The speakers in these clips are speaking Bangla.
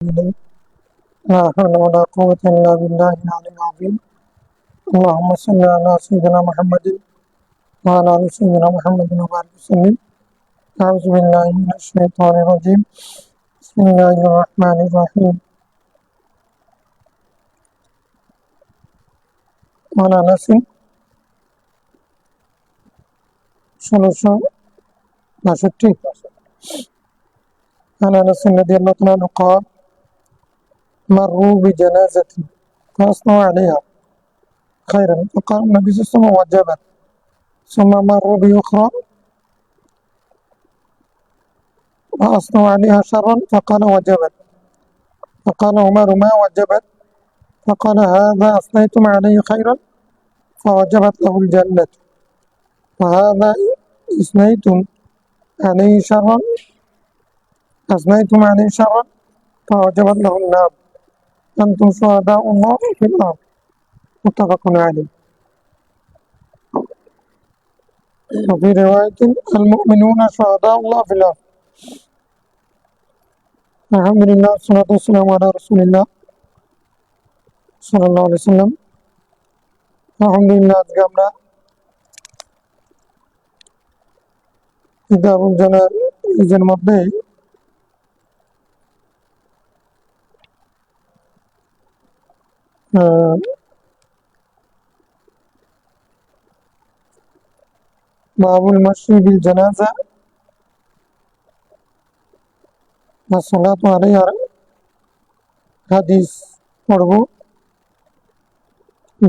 إليه لا حول ولا قوة إلا بالله العلي العظيم اللهم صل على سيدنا محمد وعلى آل سيدنا محمد وبارك وسلم أعوذ بالله من الشيطان الرجيم بسم الله الرحمن الرحيم وعن أنس 1662 عن أنس رضي الله عنه قال مروا بجنازة فأثنوا عليها خيرا فقال النبي صلى الله عليه وسلم وجبت ثم مروا بأخرى وأثنوا عليها شرا فقال وجبت فقال عمر ما وجبت فقال هذا أثنيتم عليه خيرا فوجبت له الجنة وهذا أثنيتم عليه شرا فوجبت له النار أنتم شهداء الله في الأرض متفق عليه. وفي رواية المؤمنون شهداء الله في الأرض. الحمد لله والصلاة والسلام على رسول الله সাল্লাল্লাহু আলাইহি ওয়াসাল্লাম। আলহামদুলিল্লাহ, আজকে আমরা কিতাবুল জানাইজের মধ্যে বাবুল মাশি বিল জানাজা ওয়া সালাতু আলাইহা হাদিস পড়ব।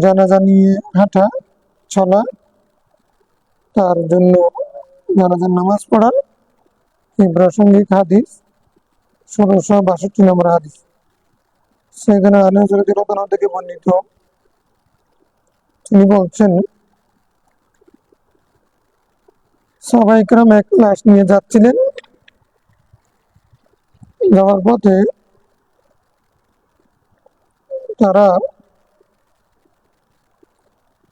জানাজা নিয়ে হাঁটা চলা, তার জন্য জানাজার নামাজ পড়ার এই প্রাসঙ্গিক হাদিস 1662 নম্বর হাদিস। সেখানে আনাস রাদিয়াল্লাহু আনহু থেকে বর্ণিত, তিনি বলছেন সাহাবায়ে কেরাম এক লাশ নিয়ে যাচ্ছিলেন, যাওয়ার পথে তারা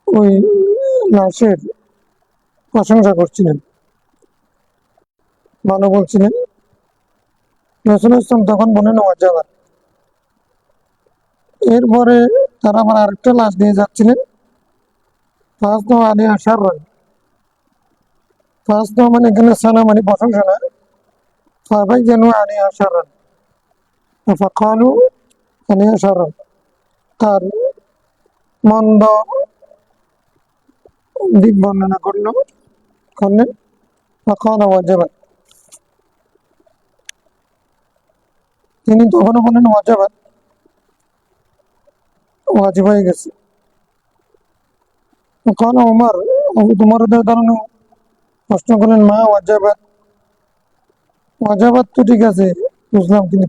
ওই লাশের প্রশংসা করছিলেন, ভালো বলছিলেন। রাসূল ইসলাম তখন বলেন ওয়াজাবাত। এরপরে তারা আবার আরেকটা লাশ নিয়ে যাচ্ছিলেন, ফাসনু আলাইহা শাররান। ফাসনু মানে এখানে সানা মানে প্রশংসা না, ফাবাইয়ানু আলাইহা শাররান ফাকালু আলাইহা শাররান, তার মন্দ দিক বর্ণনা করলেন। ফাকালা ওয়াজাবাত, তিনি তখনও বলেন ওয়াজাবাত, ওয়াজিব হয়ে গেছে। ফাকালা উমর রাদিয়াল্লাহু আনহু প্রশ্ন করলেন মা ওয়াজাবাত, ওয়াজাবাত তো ঠিক আছে বুঝলাম, কিন্তু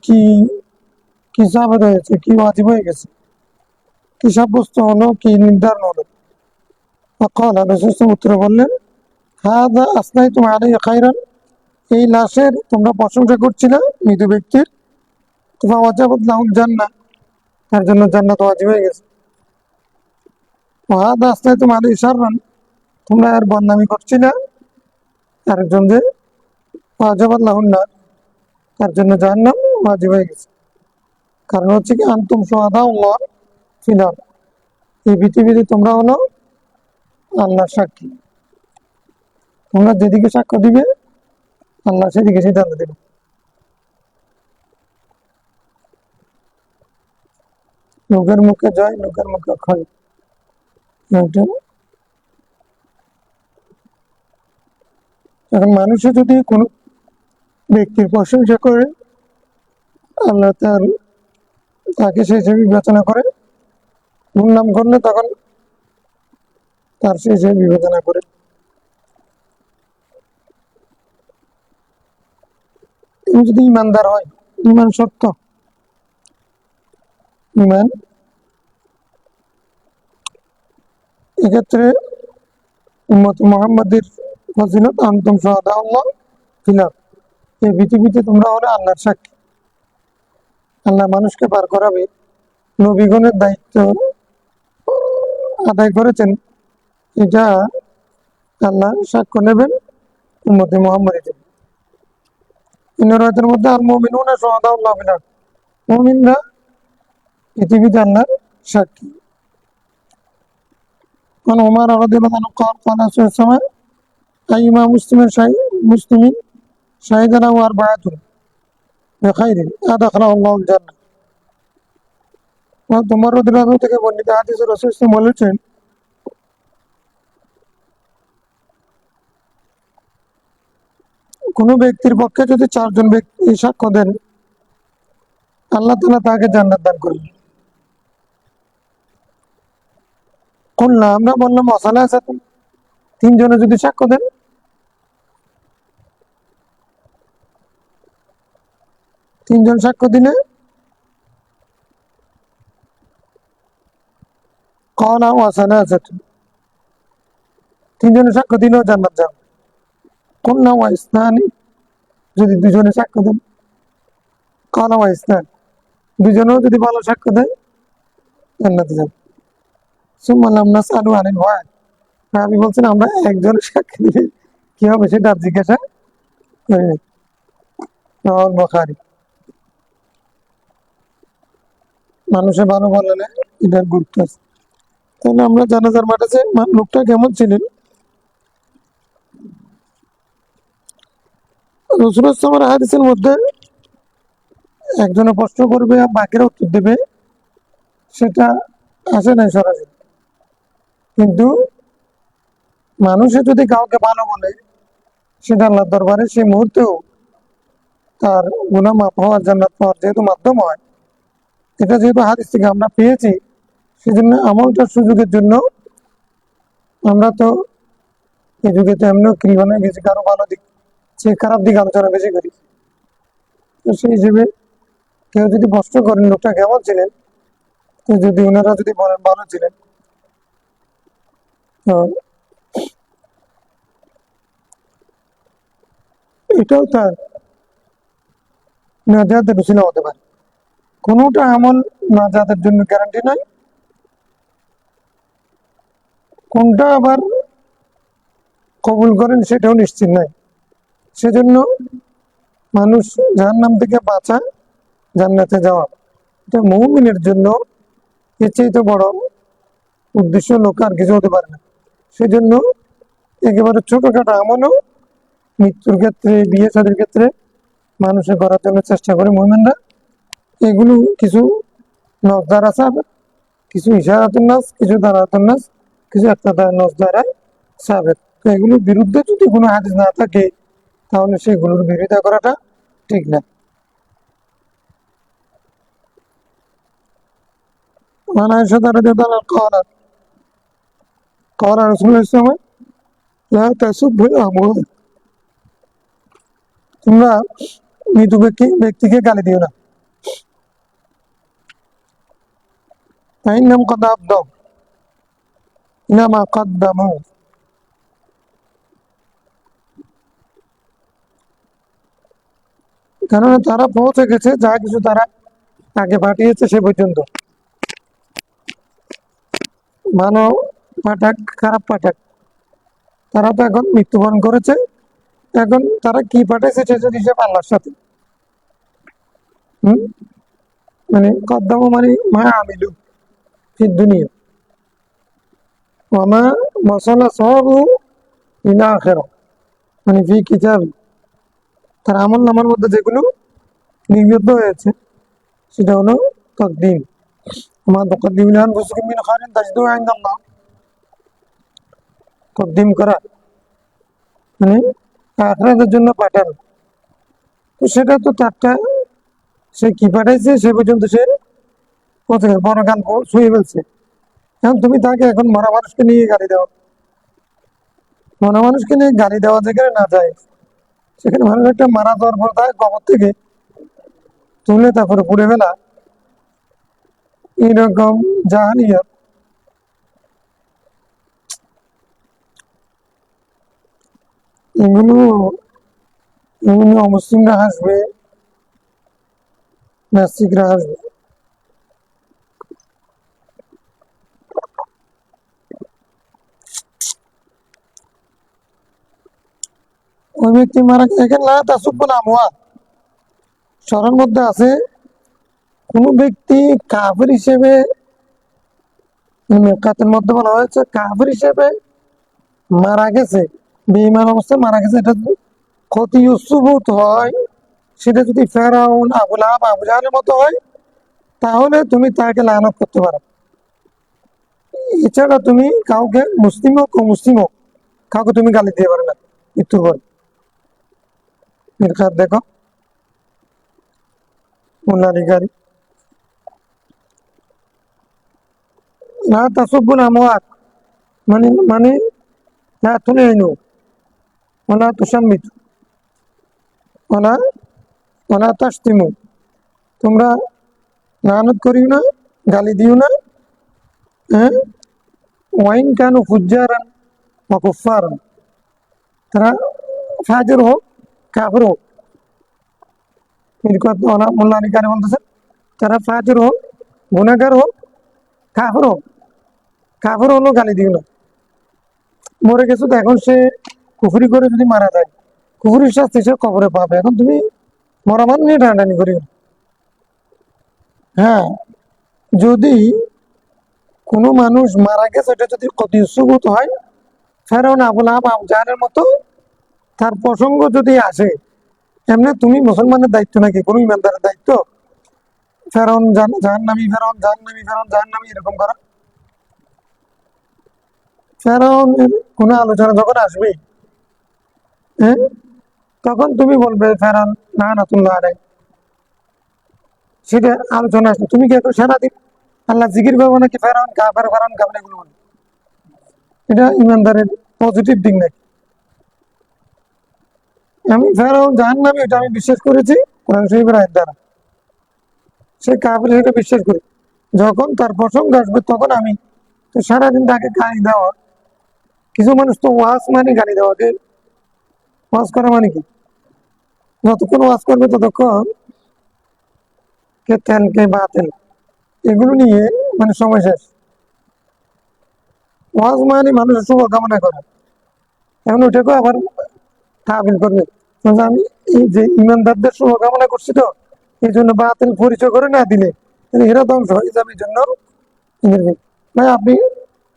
কি সাবেত হয়েছে, কি ওয়াজিব হয়ে গেছে, কি সাব্যস্ত হলো, কি নির্ধারণ হলো? ফাকালা রাসূল উত্তরে বললেন হাযা আসনাইতুম আলাইহি খায়রান, এই লাশের তোমরা প্রশংসা করছিলে মৃত ব্যক্তির, ফাওয়াজাবাত লাহুল জান্নাহ, তার জন্য জান্নাত ওয়াজিব হয়ে গেছে। ওয়াহাদা আসনাইতুম আলাইহি শাররান, তোমরা এর বদনামি করছিলে আরেকজন, যে ফাওয়াজাবাত লাহুন নার, তার জন্য জাহান্নাম ওয়াজিব হয়ে গেছে। কারণ হচ্ছে কি আনতুম শুহাদাউল্লাহ ফিল আরদ, এই পৃথিবীতে তোমরা হলো আল্লাহর সাক্ষী, তোমরা যেদিকে সাক্ষ্য দিবে আল্লাহ সেদিকে সিদ্ধান্ত দেবে। লোকের মুখে জয়, লোকের মুখে ক্ষয়। এখন মানুষে যদি কোনো ব্যক্তির প্রশংসা করে, আল্লাহ তাকে সেই হিসেবে বিবেচনা করে, দুর্নাম করলে তখন তার সেই হিসেবে বিবেচনা করে। তিনি যদি ইমানদার হয়, ইমান সত্য, ইমান, এক্ষেত্রে উম্মত মুহাম্মাদের ফজিলত আনতুম শুহাদাউল্লাহ ফিল আরদ, এই পৃথিবীতে তোমরা হলে আল্লাহর সাক্ষী। আল্লাহ মানুষকে পার করাবে, নবীগণের দায়িত্ব আদায় করেছেন, এটা আল্লাহ সাক্ষ্য নেবেন উম্মতে মুহাম্মাদীদের। ইন রাতের মধ্যে আল মুমিনুনা শুহাদাউল্লাহ ফিল আরদ, মুমিনরা পৃথিবীতে আল্লাহর সাক্ষী। عن عمر رضي الله عنه قال قال رسول الله صلى الله عليه وسلم أيما مسلم شهد له أربعة بخير أدخله الله الجنة। তোমার রদিল্লাহু আনহু থেকে বর্ণিত হাদিসে রাসূল সাল্লাল্লাহু আলাইহি ওয়াসাল্লাম বলেছেন, কোন ব্যক্তির পক্ষে যদি চারজন ব্যক্তি সাক্ষ্য দেন, আল্লাহ তাআলা তাকে জান্নাত দান করবেন। কুল্লা, আমরা বললাম ওয়াসালাসাতুন, তিনজনে যদি সাক্ষ্য দেন, তিনজন সাক্ষ্য দিলে ক্বালা ওয়াসালাসাতুন, তিনজনে সাক্ষ্য দিলেও জান্নাত যাবে। কুল্লা ওয়া ইসনানি, যদি দুজনে সাক্ষ্য দেন, ক্বালা ওয়া ইসনান, দুজনেও যদি ভালো সাক্ষ্য দেয় জান্নাতে যাবে। সুম্মা লাম নাসআলু আনিল ওয়াহিদ, আমি বলছেন আমরা একজন সাক্ষী দিলে কি হবে সেটা জিজ্ঞাসা করি নাই। রাওয়াহুল বুখারী। মানুষের ভালো বললে এটার গুরুত্ব আছে। তাহলে আমরা জানাজার মাঠে যে লোকটা কেমন ছিলেন, রাসূল সাল্লাল্লাহু আলাইহি হাদিসের মধ্যে একজনে প্রশ্ন করবে আর বাকিরা উত্তর দেবে, সেটা আসে নাই সরাসরি। কিন্তু মানুষে যদি কাউকে ভালো বলে, সেটা আল্লাহর দরবারে সেই মুহূর্তেও তার গুনাহ মাফ হওয়ার, জান্নাত পাওয়ার যেহেতু মাধ্যম হয়, এটা যেহেতু হাদিস থেকে আমরা পেয়েছি, সেজন্য আমলটার সুযোগের জন্য আমরা তো এই যুগে তো এমনিও কৃপণ হয়ে গেছি, কারো ভালো দিক সে খারাপ দিক আলোচনা বেশি করি। তো সেই হিসেবে কেউ যদি প্রশ্ন করেন লোকটা কেমন ছিলেন, তো যদি ওনারা যদি বলেন ভালো ছিলেন, তো এটাও তার নাজাতের উসিলা হতে পারে। কোনোটা আমল নাজাতের জন্য গ্যারান্টি নাই, কোনটা আবার কবুল করেন সেটাও নিশ্চিত নাই। সেজন্য মানুষ জাহান্নাম থেকে বাঁচা, জান্নাতে যাওয়া, এটা মুমিনের জন্য এর চাইতে বড় উদ্দেশ্য লোক আর কিছু হতে পারে না। সেজন্য একেবারে ছোটখাটো আমলও মৃত্যুর ক্ষেত্রে, বিয়ে শাদীর ক্ষেত্রে মানুষের করার জন্য চেষ্টা করে মুমিনরা। এগুলো কিছু নজদার আছে, কিছু ইশারাতুন নাস, কিছু দারাতুন নাস, কিছু একটা নজ দ্বারায় সাবেক। তো এগুলোর বিরুদ্ধে যদি কোনো হাদিস না থাকে, তাহলে সেগুলোর বিরোধিতা করাটা ঠিক না। وعن عائشة رضي الله عنها قالت قال رسول الله صلى الله عليه وسلم لا تسبوا الأموات, তোমরা মৃত ব্যক্তিকে গালি দিও না। فإنهم قد أفضوا إلى ما قدموا, কেননা তারা পৌঁছে গেছে যা কিছু তারা আগে পাঠিয়েছে সে পর্যন্ত। ভালো পাঠাক খারাপ পাঠাক, তারা তো এখন মৃত্যুবরণ করেছে, এখন তারা কি পাঠাইছে সেটা হিসেবে আল্লাহর সাথে। মানে কদ্দামু মানে মা আমিলু ফিদ দুনিয়া ওয়া মা ওয়াসালা সাওয়াবু ইলা আখিরা, মানে ফি কিতাব, তার আমল নামার মধ্যে যেগুলো নির্মিত হয়েছে সেটা হলো তাকদীম। মা তাকদ্দিমু লিআনফুসিকুম মিন খায়রিন তাজিদুহু ইনদাল্লাহ, তাকদীম করা মানে আখিরাতের জন্য পাঠানো। তো সেটা তো তারটা সে কি পাঠাইছে সে পর্যন্ত সে পৌঁছে গেছে, বড় গান ছুঁয়ে ফেলছে। এখন তুমি তাকে এখন মরা মানুষকে নিয়ে গালি দাও, মরা মানুষকে নিয়ে গালি দেওয়া যেখানে না যায়, সেখানে মানুষ একটা মারা যাওয়ার পর তাকে কবর থেকে তুলে তারপরে পুড়ে ফেলা, এরকম জাহালিয়াত এগুলো এগুলো অমুসলিমরা হাসবে, নাস্তিকরা হাসবে। ওই ব্যক্তি মারা এখানে না তাসুব্বুল আমওয়াত, স্মরণ মধ্যে আছে কোনো ব্যক্তি কাফের হিসেবে মেকাতের মধ্যে বলা হয়েছে কাফের হিসেবে মারা গেছে, বেঈমান অবস্থায় মারা গেছে, এটা যদি ক্ষতি সুবুত হয়, সেটা যদি ফেরাউন আবু লাহাব আবু জাহেলের মতো হয়, তাহলে তুমি তাকে লানত করতে পারো। এছাড়া তুমি কাউকে মুসলিম হোক মুসলিম হোক কাউকে তুমি গালি দিতে পারো না মৃত্যুর পর। মিরকাত দেখো মোল্লারিকারি না তাসুবুল আমওয়াত, মানে মানে লা তুনাইনু ওয়ালা তুসাম্মিতু ওয়ালা ওয়ালা তাশতিমু, তোমরা লানত করিও না, গালি দিও না, হ্যাঁ, ওয়াইন কানু ফুজ্জারান ওয়া কুফফারান, তারা ফাজির হোক কাফির হোক। মিরকাত ওয়ালা মোল্লারিকারি বলতেছে তারা ফাজির হোক, গুনাহগার হোক, কাফির হোক, কাফির হলো গালি দিও না। মরে গেছো তো, এখন সে কুফরি করে যদি মারা যায়, কুফরির শাস্তি সে কবরে পাবে, এখন তুমি মরা মান নিয়ে টানাটানি করিও না। হ্যাঁ, যদি কোনো মানুষ মারা গেছে এটা যদি ক্ষতি সুবুত হয়, ফেরাউন আবু লাহাব আবু জাহেলের মতো তার প্রসঙ্গ যদি আসে, এমনি তুমি মুসলমানের দায়িত্ব নাকি কোনো ইমানদারের দায়িত্ব ফেরাউন জাহান্নামী, ফেরাউন জাহান্নামী, ফেরাউন জাহান্নামী এরকম করা? ফেরাউনের কোনো আলোচনা যখন আসবে, হ্যাঁ, তখন তুমি বলবে ফেরাউন লাআনাতুল্লাহ আলাইহি, সেটা আলোচনা আসবে, তুমি কি এখন সারাদিন আল্লাহ জিকির করবো নাকি ফেরাউন কাফের ফেরাউন কাফের এগুলো বলবে? এটা ইমানদারের পজিটিভ দিক নাকি? আমি ফেরাউন জাহান্নামী এটা আমি বিশ্বাস করেছি কোরআন শরীফের আয়াত দ্বারা, সে কাফের সেটা বিশ্বাস করি। যখন তার প্রসঙ্গ আসবে তখন আমি তো সারাদিন তাকে গালি দেওয়া, কিছু মানুষ তো ওয়াজ মানে গালি দেওয়াকে ওয়াজ করা মানে কি, যতক্ষণ ওয়াজ করবে ততক্ষণ কে তেল কে বাতেল এগুলো নিয়ে মানে সময় শেষ। ওয়াজ মানে মানুষের শুভকামনা করে, এখন ওটাকে আবার তাবিল করবে যে আমি এই যে ইমানদারদের শুভকামনা করছি, তো এই জন্য বাতিল পরিচয় করে না দিলে এরা ধ্বংস হয়ে যাবে, এই জন্য ভাই আপনি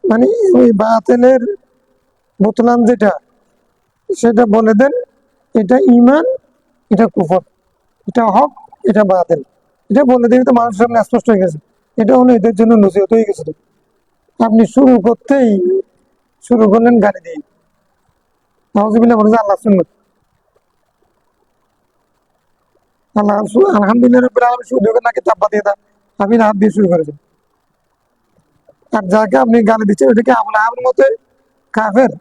মানে ওই বাতিলের বোতলান যেটা সেটা বলে দেন, এটা ইমান, এটা কুফর, এটা হক, এটা বাতিল, এটা বলে দিলে তো মানুষের সামনে স্পষ্ট হয়ে গেছে, এটা হলো এদের জন্য নসিহত হয়ে গেছে। আপনি শুরু করতেই শুরু করলেন গাড়ি দিয়ে, নাউজুবিল্লাহ বলে আল্লাহ শুনল, আল্লাহ আলহামদুলিল্লাহ রাব্বিল আলামিন শুরু করে নাকি তাব্বা দিয়ে দেন, আপনি হাত দিয়ে শুরু করেছেন। আর যাকে আপনি গালি দিচ্ছেন ওটাকে আবু লাহাবের মতো কাফের।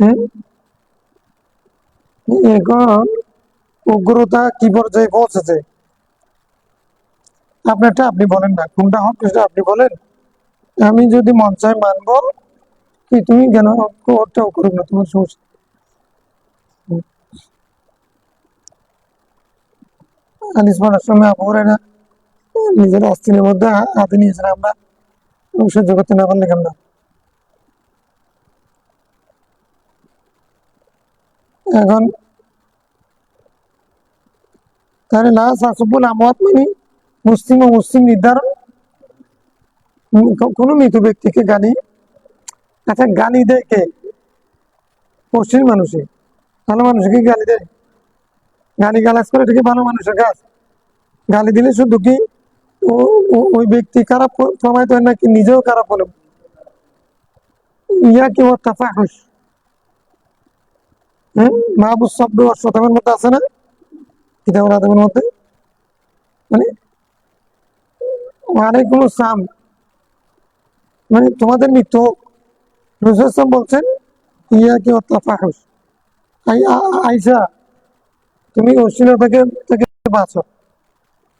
হ্যাঁ, এখন উগ্রতা কি পর্যায়ে পৌঁছেছে, আপনারটা আপনি বলেন না, কোনটা হক সেটা আপনি বলেন, আমি যদি মন চাই মানবো, কি তুমি কেন ওটাও করুক না, তোমার সমস্যা। হাদিস পড়ার সময় আবু হুরায়রা নিজের অস্থির মধ্যে হাতে নিয়েছেন, আমরা সহ্য করতে না পারলে কেন? এখন তাহলে না সাসুবুল আমওয়াত মানে মুসলিম ও মুসলিম নির্ধারণ, কোনো মৃত ব্যক্তিকে গালি, আচ্ছা গালি দেয় কে? পশ্চিম মানুষে, ভালো মানুষকে গালি দেয়? গালি গালাজ করে এটাকে ভালো মানুষের কাজ? গালি দিলে শুধু কি ওই ব্যক্তি খারাপ প্রমাণিত হয় নাকি নিজেও খারাপ হলো? ইয়া কি তাফাহুশ, হ্যাঁ, মাহবুব শব্দ শতমের মধ্যে আছে না কিতাবুল আদবের মধ্যে, মানে ওয়ালাইকুম আসসালাম, মানে তোমাদের মৃত্যু হোক। রাসূল সাল্লাল্লাহু আলাইহি ওয়াসাল্লাম বলছেন ইয়া কি তাফাহুশ, আইসা তুমি অশ্লীলতাকে থেকে বাঁচো।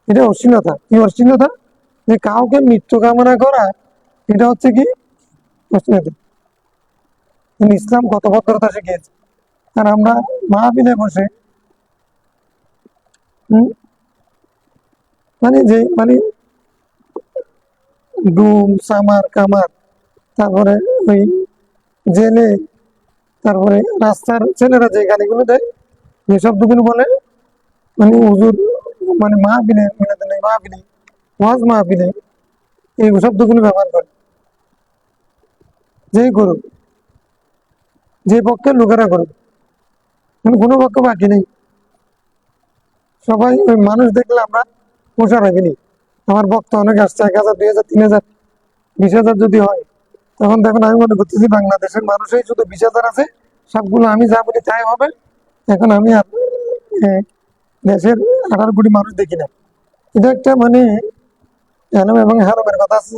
এটা অশ্লীলতা, কি অশ্লীলতা? যে কাউকে মৃত্যু কামনা করা, এটা হচ্ছে কি অশ্লীলতা। ইসলাম কত ভদ্রতা শিখিয়েছে, আর আমরা মাহফিলে বসে মানে যে মানে ডুম সামার কামার, তারপরে ওই জেলে, তারপরে রাস্তার ছেলেরা যে গালিগুলো দেয়, যে শব্দগুলো বলে, মানে হুজুর মানে মাহফিলে মিলাদুন নবী মাহফিলে ওয়াজ মাহফিলে এই শব্দগুলো ব্যবহার করে, যেই করুক, যে পক্ষের লোকেরা করুক, মানে কোনো পক্ষ বাকি নেই। সবাই ওই মানুষ দেখলে আমরা পোষা রাখিনি। আমার বক্তা অনেক আসছে, 1,000, 2,000, 3,000, 20,000 যদি হয়, তখন দেখুন আমি মনে করতেছি বাংলাদেশের মানুষই শুধু 20,000 আছে, সবগুলো আমি যা বলি তাই হবে। এখন আমি আর দেশের 18 কোটি মানুষ দেখি না। এটা একটা মানে এলম এবং হারমের কথা আছে,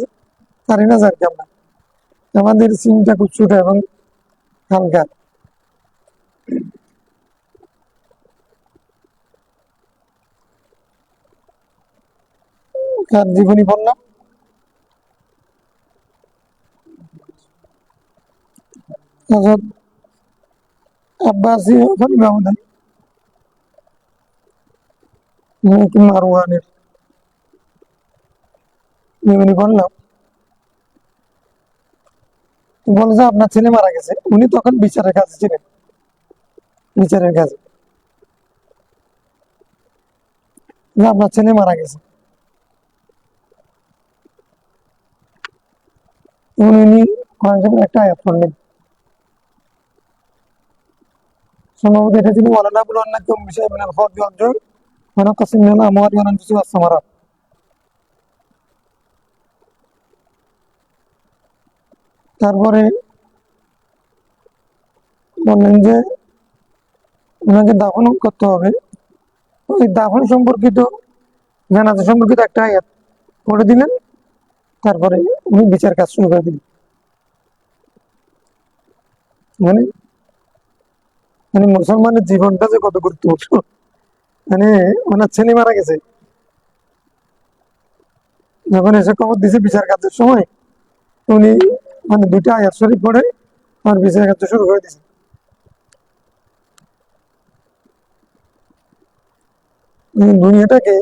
জানি না যার কি আমরা আমাদের চিন্তা খুব ছোট এবং হালকা। তার জীবনী বললাম, হযরত আব্বাসী খলিফা মারওয়ানের জীবনী বললাম। বলে যে আপনার ছেলে মারা গেছে, উনি তখন বিচারের কাছে ছিলেন, বিচারের কাছে যে আপনার ছেলে মারা গেছে। উনি কোরআন শরীফের একটা আয়াত পড়লেন, সম্ভবত এটা ছিল ওয়ালা নাবলুওয়ান্নাকুম বিশাইইন মিনাল খাউফি ওয়াল জু'i ওয়া নাকসিম মিনাল আমওয়ালি ওয়াল আনফুসি ওয়াস সামারাত। তারপরে বললেন যে ওনাকে দাফন করতে হবে, ওই দাফন সম্পর্কিত জানাজা সম্পর্কিত একটা আয়াত পড়ে দিলেন। তারপরে উনি বিচার কাজ শুরু করে দিলেন। মানে মানে মুসলমানের জীবনটা যে কত গুরুত্বপূর্ণ, মানে ওনার ছেলে মারা গেছে, যখন এসে খবর দিছে বিচার কাজের সময়, উনি মানে দুইটা আয়াত শরীফ পড়ে আমার বিচার কাজ শুরু করে দিয়েছে। দুনিয়াটাকে,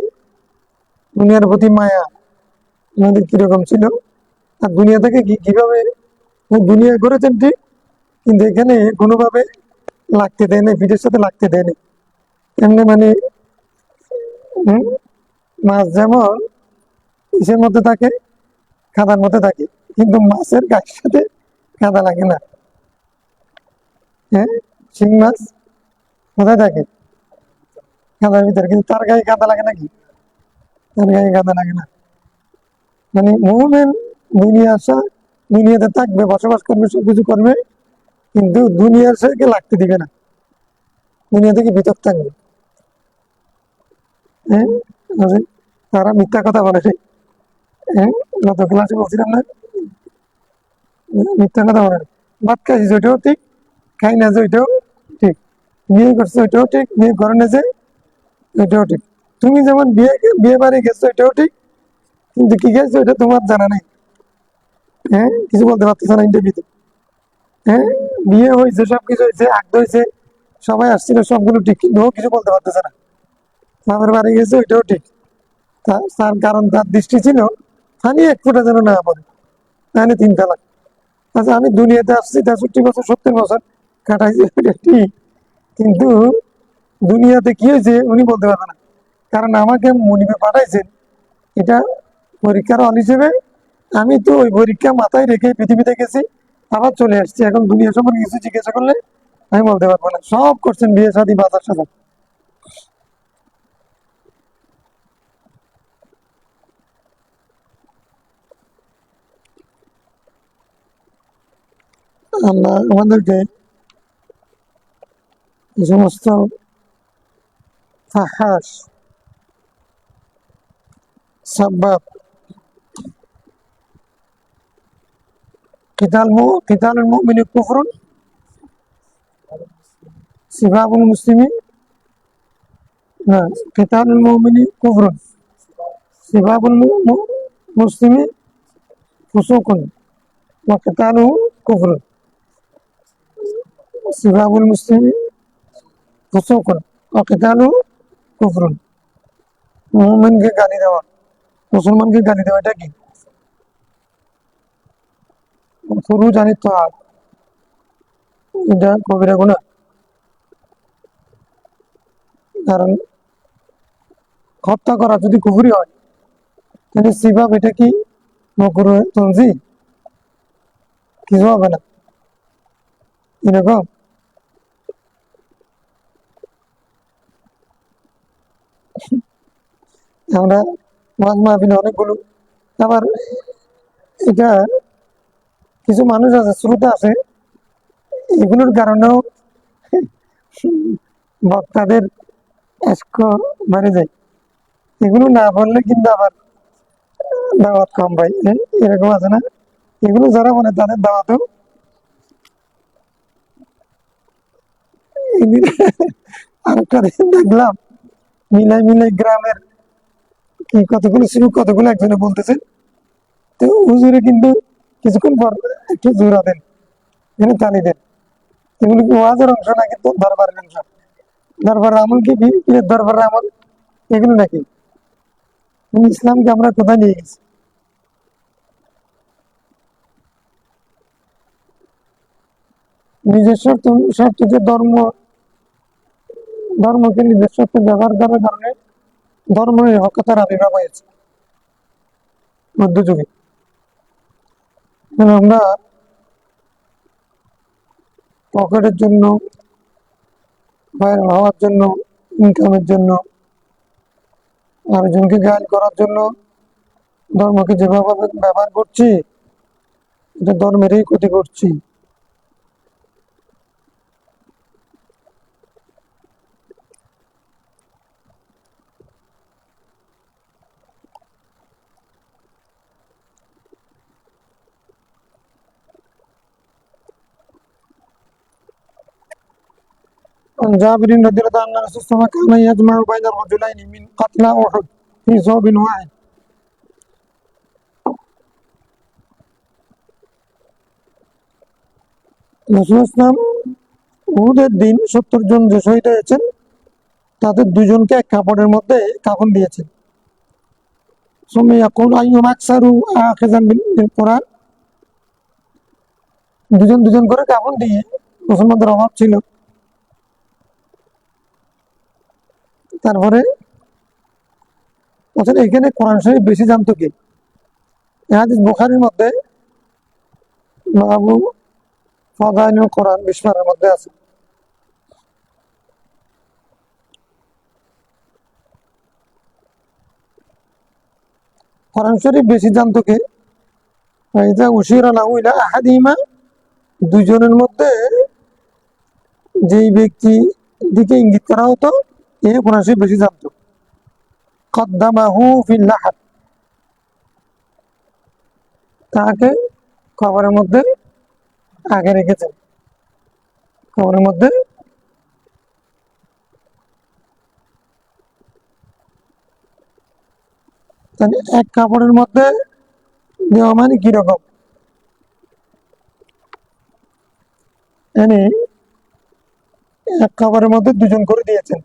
দুনিয়ার প্রতি মায়া আমাদের কিরকম ছিল, আর দুনিয়া থেকে কিভাবে দুনিয়া করেছেন ঠিক, কিন্তু এখানে কোনোভাবে লাগতে দেয় না, পিঠের সাথে লাগতে দেয় না। এমনি মানে মাছ যেমন ইসের মধ্যে থাকে, কাদার মধ্যে থাকে, কিন্তু মাছের গায়ের সাথে কাদা লাগে না। হ্যাঁ, শিং মাছ কোথায় থাকে? কাদার ভিতরে, কিন্তু তার গায়ে কাদা লাগে নাকি? তার গায়ে কাদা লাগে না। মানে মুমিন দুনিয়া আসা, দুনিয়াতে থাকবে, বসবাস করবে, সবকিছু করবে, কিন্তু দুনিয়ার সাথে লাগতে দিবে না, দুনিয়া থেকে পৃথক থাকবে। হ্যাঁ, তারা মিথ্যা কথা বলে। হ্যাঁ, গত ক্লাসে বলছিলাম না, মিথ্যা কথা বলে। ভাত খাইছি ওইটাও ঠিক, খাই না যে ওইটাও ঠিক, বিয়ে করছে ওইটাও ঠিক, বিয়ে করে না যে ওইটাও ঠিক। তুমি যেমন বিয়ে বাড়ি গেছো ওইটাও ঠিক, কিন্তু কি গেছো ওইটা তোমার জানা নেই। হ্যাঁ, কিছু বলতে পারতেছে না ইন্টারভিউতে। হ্যাঁ, বিয়ে হয়েছে, সবকিছু হয়েছে, আগ হয়েছে, সবাই আসছিল, সবগুলো ঠিক, কিন্তু ও কিছু বলতে পারতেছে না। বাবার বাড়ি গেছে ওইটাও ঠিক, তার কারণ তার দৃষ্টি ছিল খালি এক ফোঁটা যেন না পড়ে, তাহলে 3 তালাক। আচ্ছা, আমি দুনিয়াতে আসছি 63 বছর, 70 বছর কাটাইছি, ওইটা ঠিক, কিন্তু দুনিয়াতে কি হয়েছে উনি বলতে পারবে না, কারণ আমাকে মনিবে পাঠাইছেন এটা পরীক্ষার হল হিসেবে। আমি তো ওই পরীক্ষা মাথায় রেখে পৃথিবীতে গেছি, আবার চলে আসছি। এখন দুনিয়া সম্পর্কে কিছু জিজ্ঞাসা করলে আমি বলতে পারবো না। সব করছেন বিয়ে শাদী, বাজার সাজার। আল্লাহ আমাদেরকে এই সমস্ত ফাহাস, সাব্বাব, কিতালুল মুমিনি কুফরুন সিবাবুল মুসলিমিন, না, কিতালুল মুমিনি কুফরুন সিবাবুল মুসলিমি ফুসুকুন ওয়া কিতালুহু কুফরুন। সিবাবুল মুসলিমি ফুসুকুন ওয়া কিতালুহু কুফরুন। মুমিনকে গালি দেওয়া, মুসলমানকে গালি দেওয়া, এটা কি? ফুরুজ আনিত তাআত, এটা কবিরা গুনাহ। কারণ হত্যা করা যদি কুফরি হয়, তাহলে সিবাব এটা কি মকরুহ তনজি? কিছু হবে না এরকম। আমরা ওয়াজ মাহফিলে অনেকগুলো, আবার এটা কিছু মানুষ আছে, শ্রোতা আছে, এগুলোর কারণেও বক্তাদের এস্ক বেড়ে যায়। এগুলো না বললে কিন্তু আবার দাওয়াত কম পাই, এরকম আছে না? এগুলো যারা মানে তাদের দাওয়াতেও আরেকটা দিন দেখলাম, মিলাই মিলাই গ্রামের কি কতগুলো ছিল, কতগুলো একজনে বলতেছে, তো হুজুরে কিন্তু কিছুক্ষণ পর একটু জোড়া দেন, এখানে তালি দেন। এগুলো কি ওয়াজের অংশ নাকি তো দরবারের অংশ? দরবারের আমল কি পীরের দরবারের আমল এগুলো নাকি? ইসলামকে আমরা কোথায় নিয়ে গেছি? নিজের স্বার্থকে ধর্মকে নিজের স্বার্থে ব্যবহার করার কারণে ধর্ম নিরপেক্ষতার আবির্ভাব হয়েছে মধ্যযুগে। আমরা পকেটের জন্য, ভাইরাল হওয়ার জন্য, ইনকামের জন্য, আরেকজনকে গাইড করার জন্য ধর্মকে যেভাবে ব্যবহার করছি, এটা ধর্মেরই ক্ষতি করছি। عن جابر رضي الله عنه أن الرسول صلى الله عليه وسلم كان يجمع بين الرجلين من قتلى أحد في ثوب واحد. রাসূল ইসলাম উহুদের দিন 70 জন যে শহীদ হয়েছেন তাদের দুজনকে এক কাপড়ের মধ্যে কাফন দিয়েছেন। ثم يقول أيهم أكثر آخذا بالقرآن, দুজন দুজন করে কাফন দিয়ে, মুসলমানদের অভাব ছিল, তারপরে বলছেন এখানে কোরআন শরীফ বেশি জানতো কে? হাদিস বুখারীর মধ্যে বাবু ফাদাইলুল কোরআন 20 পারার মধ্যে আছে। কোরআন শরীফ বেশি জানতো কে? ফাইজা উশিরা লাহু ইলা আহাদিহিমা, দুজনের মধ্যে যেই ব্যক্তি দিকে ইঙ্গিত করা হতো এ কোরআন শরীফ বেশি জানতো। কদ্দামাহু ফিল লাহাদ, তাকে কবরের মধ্যে আগে রেখেছেন, কবরের মধ্যে। তাহলে এক কাপড়ের মধ্যে দেওয়া মানে কিরকম? মানে এক কবরের মধ্যে দুজন করে দিয়েছেন,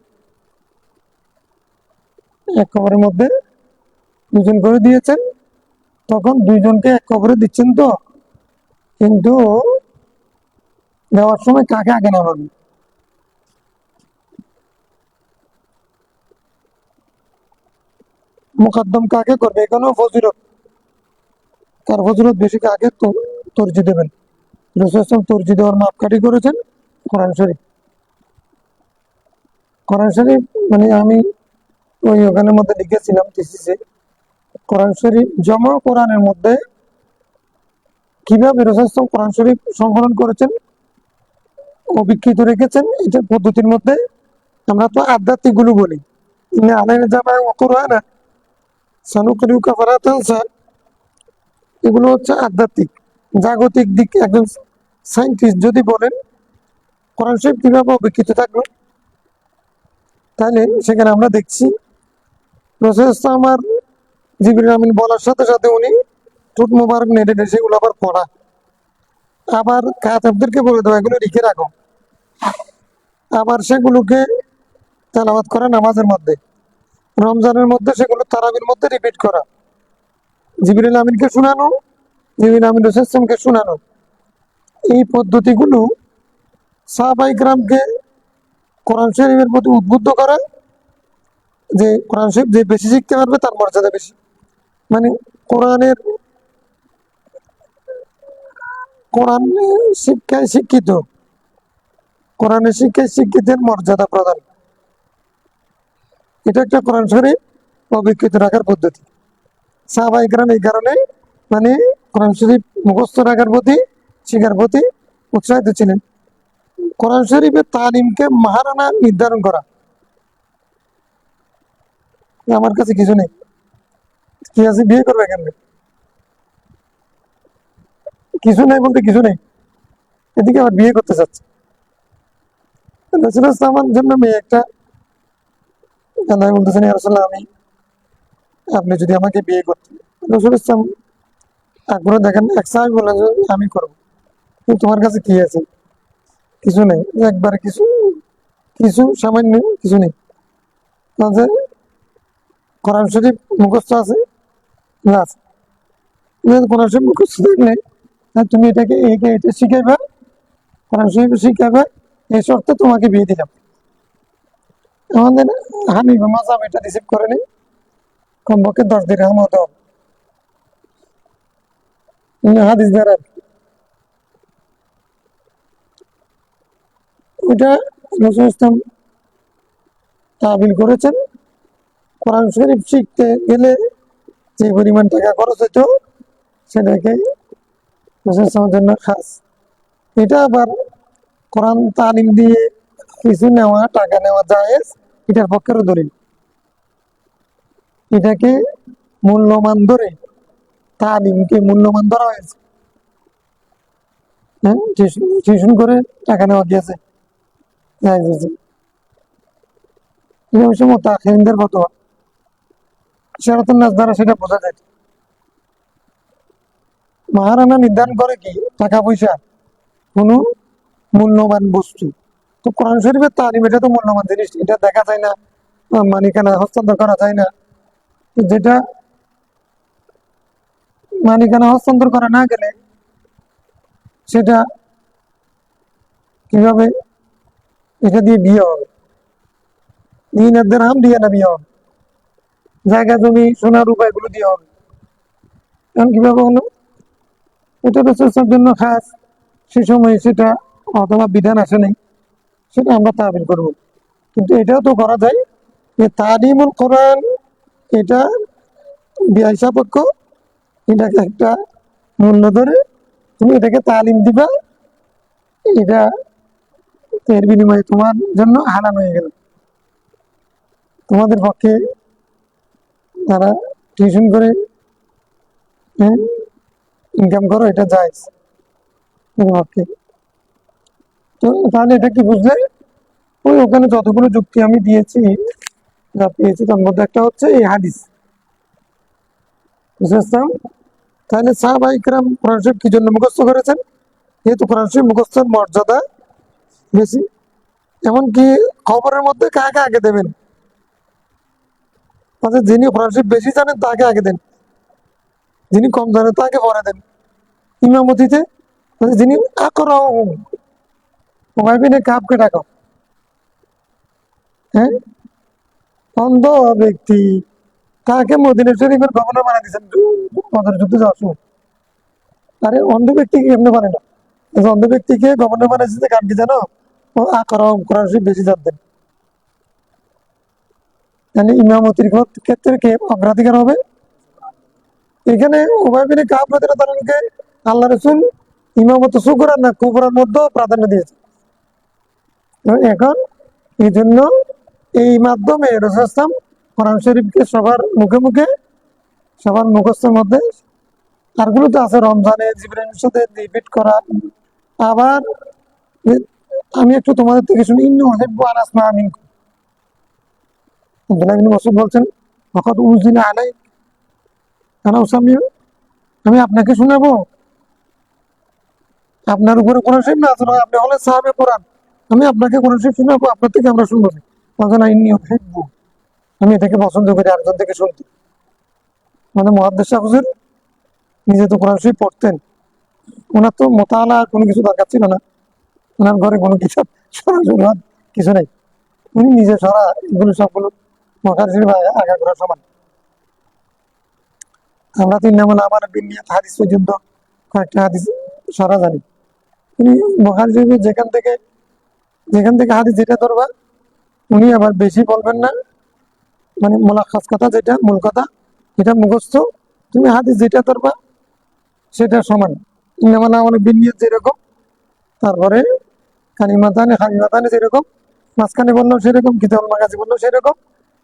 এক কবরের মধ্যে দুজন করে দিয়েছেন, তখন দুইজনকে এক কবরে দিচ্ছেন তো, কিন্তু দেওয়ার সময় কাকে আগে নামাবেন? মুকদ্দম কাকে করবে? এখানেও ফজিলত, কার ফজিলত বেশি কাকে তরজি দেবেন? রাসূল তরজি দেওয়ার মাপকাঠি করেছেন কোরআন শরীফ। কোরআন শরীফ মানে আমি ওই ওখানের মধ্যে লিখেছিলাম থিসিসে, কোরআন শরীফ জমা কোরআনের মধ্যে কিভাবে রাসূল কোরআন শরীফ সংকলন করেছেন, অবিকৃত রেখেছেন, এটার পদ্ধতির মধ্যে আমরা তো আধ্যাত্মিক গুলো বলি, ইন্না আলাইনা জামা ওয়া কুরআনা সানুকরিউকা ফালা তানসা, এগুলো হচ্ছে আধ্যাত্মিক জাগতিক দিক। একজন সায়েন্টিস্ট যদি বলেন কোরআন শরীফ কিভাবে অবিকৃত থাকলো, তাহলে সেখানে আমরা দেখছি রাসূল আমার জিবরিল আমিন বলার সাথে সাথে উনি ঠোঁট মোবারক নেড়ে নেড়ে সেগুলো আবার পড়া, আবার কাতাবদেরকে বলে দেওয়া এগুলো লিখে রাখো, আবার সেগুলোকে তেলাওয়াত করা নামাজের মধ্যে, রমজানের মধ্যে সেগুলো তারাবির মধ্যে রিপিট করা, জিবরিল আমিনকে শোনানো, জিবরিল আমিন রাসূল ইসলামকে শোনানো। এই পদ্ধতিগুলো সাহাবায়ে কেরামকে কোরআন শরীফের প্রতি উদ্বুদ্ধ করে যে কোরআন শরীফ যে বেশি শিখতে পারবে তার মর্যাদা বেশি। মানে কোরআনের কোরআন শিক্ষায় শিক্ষিত, কোরআনের শিক্ষায় শিক্ষিতের মর্যাদা প্রদান, এটা একটা কোরআন শরীফ অবিকৃত রাখার পদ্ধতি। সাহাবা ইকরাম এই কারণে মানে কোরআন শরীফ মুখস্থ রাখার প্রতি, শিখার প্রতি উৎসাহিত ছিলেন। কোরআন শরীফের তালিমকে মাহারানা নির্ধারণ করা, আমার কাছে কিছু নেই, কি আছে বিয়ে করবে কেন, কিছু নেই বলতে কিছু নেই, এদিকে আবার বিয়ে করতে চাচ্ছে। আমার জন্য মেয়ে একটা বলতেছেন, আমি আপনি যদি আমাকে বিয়ে করতেন, রসুল ইসলাম আগ্রহ দেখেন, এক সাহেব বলেন আমি করবো, কিন্তু তোমার কাছে কি আছে? কিছু নেই, একবার কিছু কিছু সামান্য কিছু নেই। কোরআন শরীফ মুখস্থ আছে, আছে, কোরআন শরীফ মুখস্থ থাকলে তুমি এটাকে এটা শিখাইবা, কোরআন শরীফ শিখাইবা, এই শর্তে তোমাকে বিয়ে দিলাম। আমাদের হানিফ মাযহাব এটা রিসিভ করেনি, কমপক্ষে 10 দিরহাম হতে হবে হাদিস দ্বারা। ওইটা রাসূল ইসলাম তাবিল করেছেন, কোরআন শরীফ শিখতে গেলে যে পরিমাণ টাকা খরচ হতো সেটাকে রাসূল ইসলামের জন্য খাস। এটা আবার কোরআন তালিম দিয়ে কিছু নেওয়া, টাকা নেওয়া জায়েজ, এটার পক্ষেরও দলিল। এটাকে মূল্যমান ধরে, তালিমকে মূল্যমান ধরা হয়েছে। হ্যাঁ, টিউশন করে টাকা নেওয়া গিয়েছে, জায়েজ হয়েছে। এটা অবশ্য মুতাআখিরিনদের ফতোয়া, ইশারাতুন নাস দ্বারা সেটা বোঝা যায়। মাহারানা নির্ধারণ করে কি? টাকা পয়সা, কোনো মূল্যবান বস্তু। তো কোরআন শরীফের তালিম এটা তো মূল্যবান জিনিস, এটা দেখা যায় না, মালিকানা হস্তান্তর করা যায় না। যেটা মালিকানা হস্তান্তর করা না গেলে সেটা কিভাবে এটা দিয়ে বিয়ে হবে? দিনের দিরহাম দিয়ে না বিয়ে হবে, জায়গা জমি সোনার উপায়গুলো দিয়ে হবে। এখন কিভাবে হলো? এটা রাসূলের জন্য খাস, সে সময় সেটা অথবা বিধান আসে নাই, সেটা আমরা তাবিল করব। কিন্তু এটাও তো করা যায় যে তালিমুল কোরআন, এটা ব্যয় সাপেক্ষ, এটাকে একটা মূল্য ধরে তুমি এটাকে তালিম দিবা, এটা এর বিনিময়ে তোমার জন্য হারাম হয়ে গেল। তোমাদের পক্ষে তারা টিউশন করে ইনকাম করো, এটা জায়েজ পক্ষে। তো তাহলে এটা কি বুঝলে? ওখানে যতগুলো যুক্তি আমি দিয়েছি, যা পেয়েছি তার মধ্যে একটা হচ্ছে এই হাদিস, বুঝেছিলাম। তাহলে সাহাবা ইকরাম কোরআন শরীফ কি জন্য মুখস্থ করেছেন? যেহেতু কোরআন শরীফ মুখস্থের মর্যাদা বেশি। এমনকি খবরের মধ্যে কাকে আগে দেবেন? যিনি কোরআন শরীফ বেশি জানেন তাকে আগে দেন, যিনি কম জানেন তাকে পরে দেন। ইমামতিতে যিনি আকরাম উমার বিন কাবকে ডাকো, হ্যাঁ, অন্ধ ব্যক্তি, তাকে মদিনা শরীফের গভর্নর বানিয়ে দিচ্ছেন বদর যুদ্ধে যাওয়ার সময়। আরে অন্ধ ব্যক্তিকে এমনি বানে না, অন্ধ ব্যক্তিকে গভর্নর বানিয়েছে কারণ কি জানো? ও আকরাম, কোরআন শরীফ বেশি জানতেন। মানে ইমামতির ক্ষেত্রে কে অগ্রাধিকার হবে? এখানে উমার বিন কাব রাদিয়াল্লাহু আনহুকে আল্লাহ রাসূল ইমামত শুকরান না কুবরার মধ্যে প্রাধান্য দিয়েছে। এখন এই জন্য এই মাধ্যমে রাসূল সাল্লাল্লাহু কোরআন শরীফকে সবার মুখে মুখে, সবার মুখস্থের মধ্যে, আরগুলো তো আছে রমজানে জিবরাইলের সাথে রিপিট করা। আবার আমি একটু তোমাদের থেকে শুনি, ইন্নী উহিব্বু আন আসমাআ মিনকুম, আব্দুল্লাহ ইবনে মাসউদ বলছেন, ওয়াকাদ উনজিলা আলাইক আনা উসাম্মিউ, আমি আপনাকে শোনাবো, আপনার উপরে কোরআন শরীফ নাযিল হয়, আপনি হলেন সাহাবে কোরআন, আমি আপনাকে কোরআন শরীফ শোনাবো, আপনার থেকে আমরা শুনবো। তখন ইন্নী উহিব্বু, আমি এটাকে পছন্দ করি আরেকজন থেকে শুনতে। মানে মুহাদ্দিস সাহেব হুজুর নিজে তো কোরআন শরীফ পড়তেন, ওনার তো মোতালা কোনো কিছু দরকার ছিল না, ওনার ঘরে কোনো কিতাব সরাসরি কিছু নেই, উনি নিজে সরা এগুলো সবগুলো মক্কার শরীফ আগাগোড়া সমান। আমরা তিন নামলা আমার বিনিয়াত হাদিস পর্যন্ত কয়েকটা হাদিস সরা জানি। উনি বুখারী শরীফে যেখান থেকে হাদিস যেটা ধরবা উনি আবার বেশি বলবেন না, মানে মোলাখাস কথা যেটা মূল কথা এটা মুখস্থ, তুমি হাদিস যেটা ধরবা সেটা সমান। ইন্নামাল আমালু বিন্নিয়াত যেরকম, তারপরে খালিমাতানে যেরকম, মাঝখানে বললেও সেরকম, কিতাবুল মাগাজি বললেও সেরকম।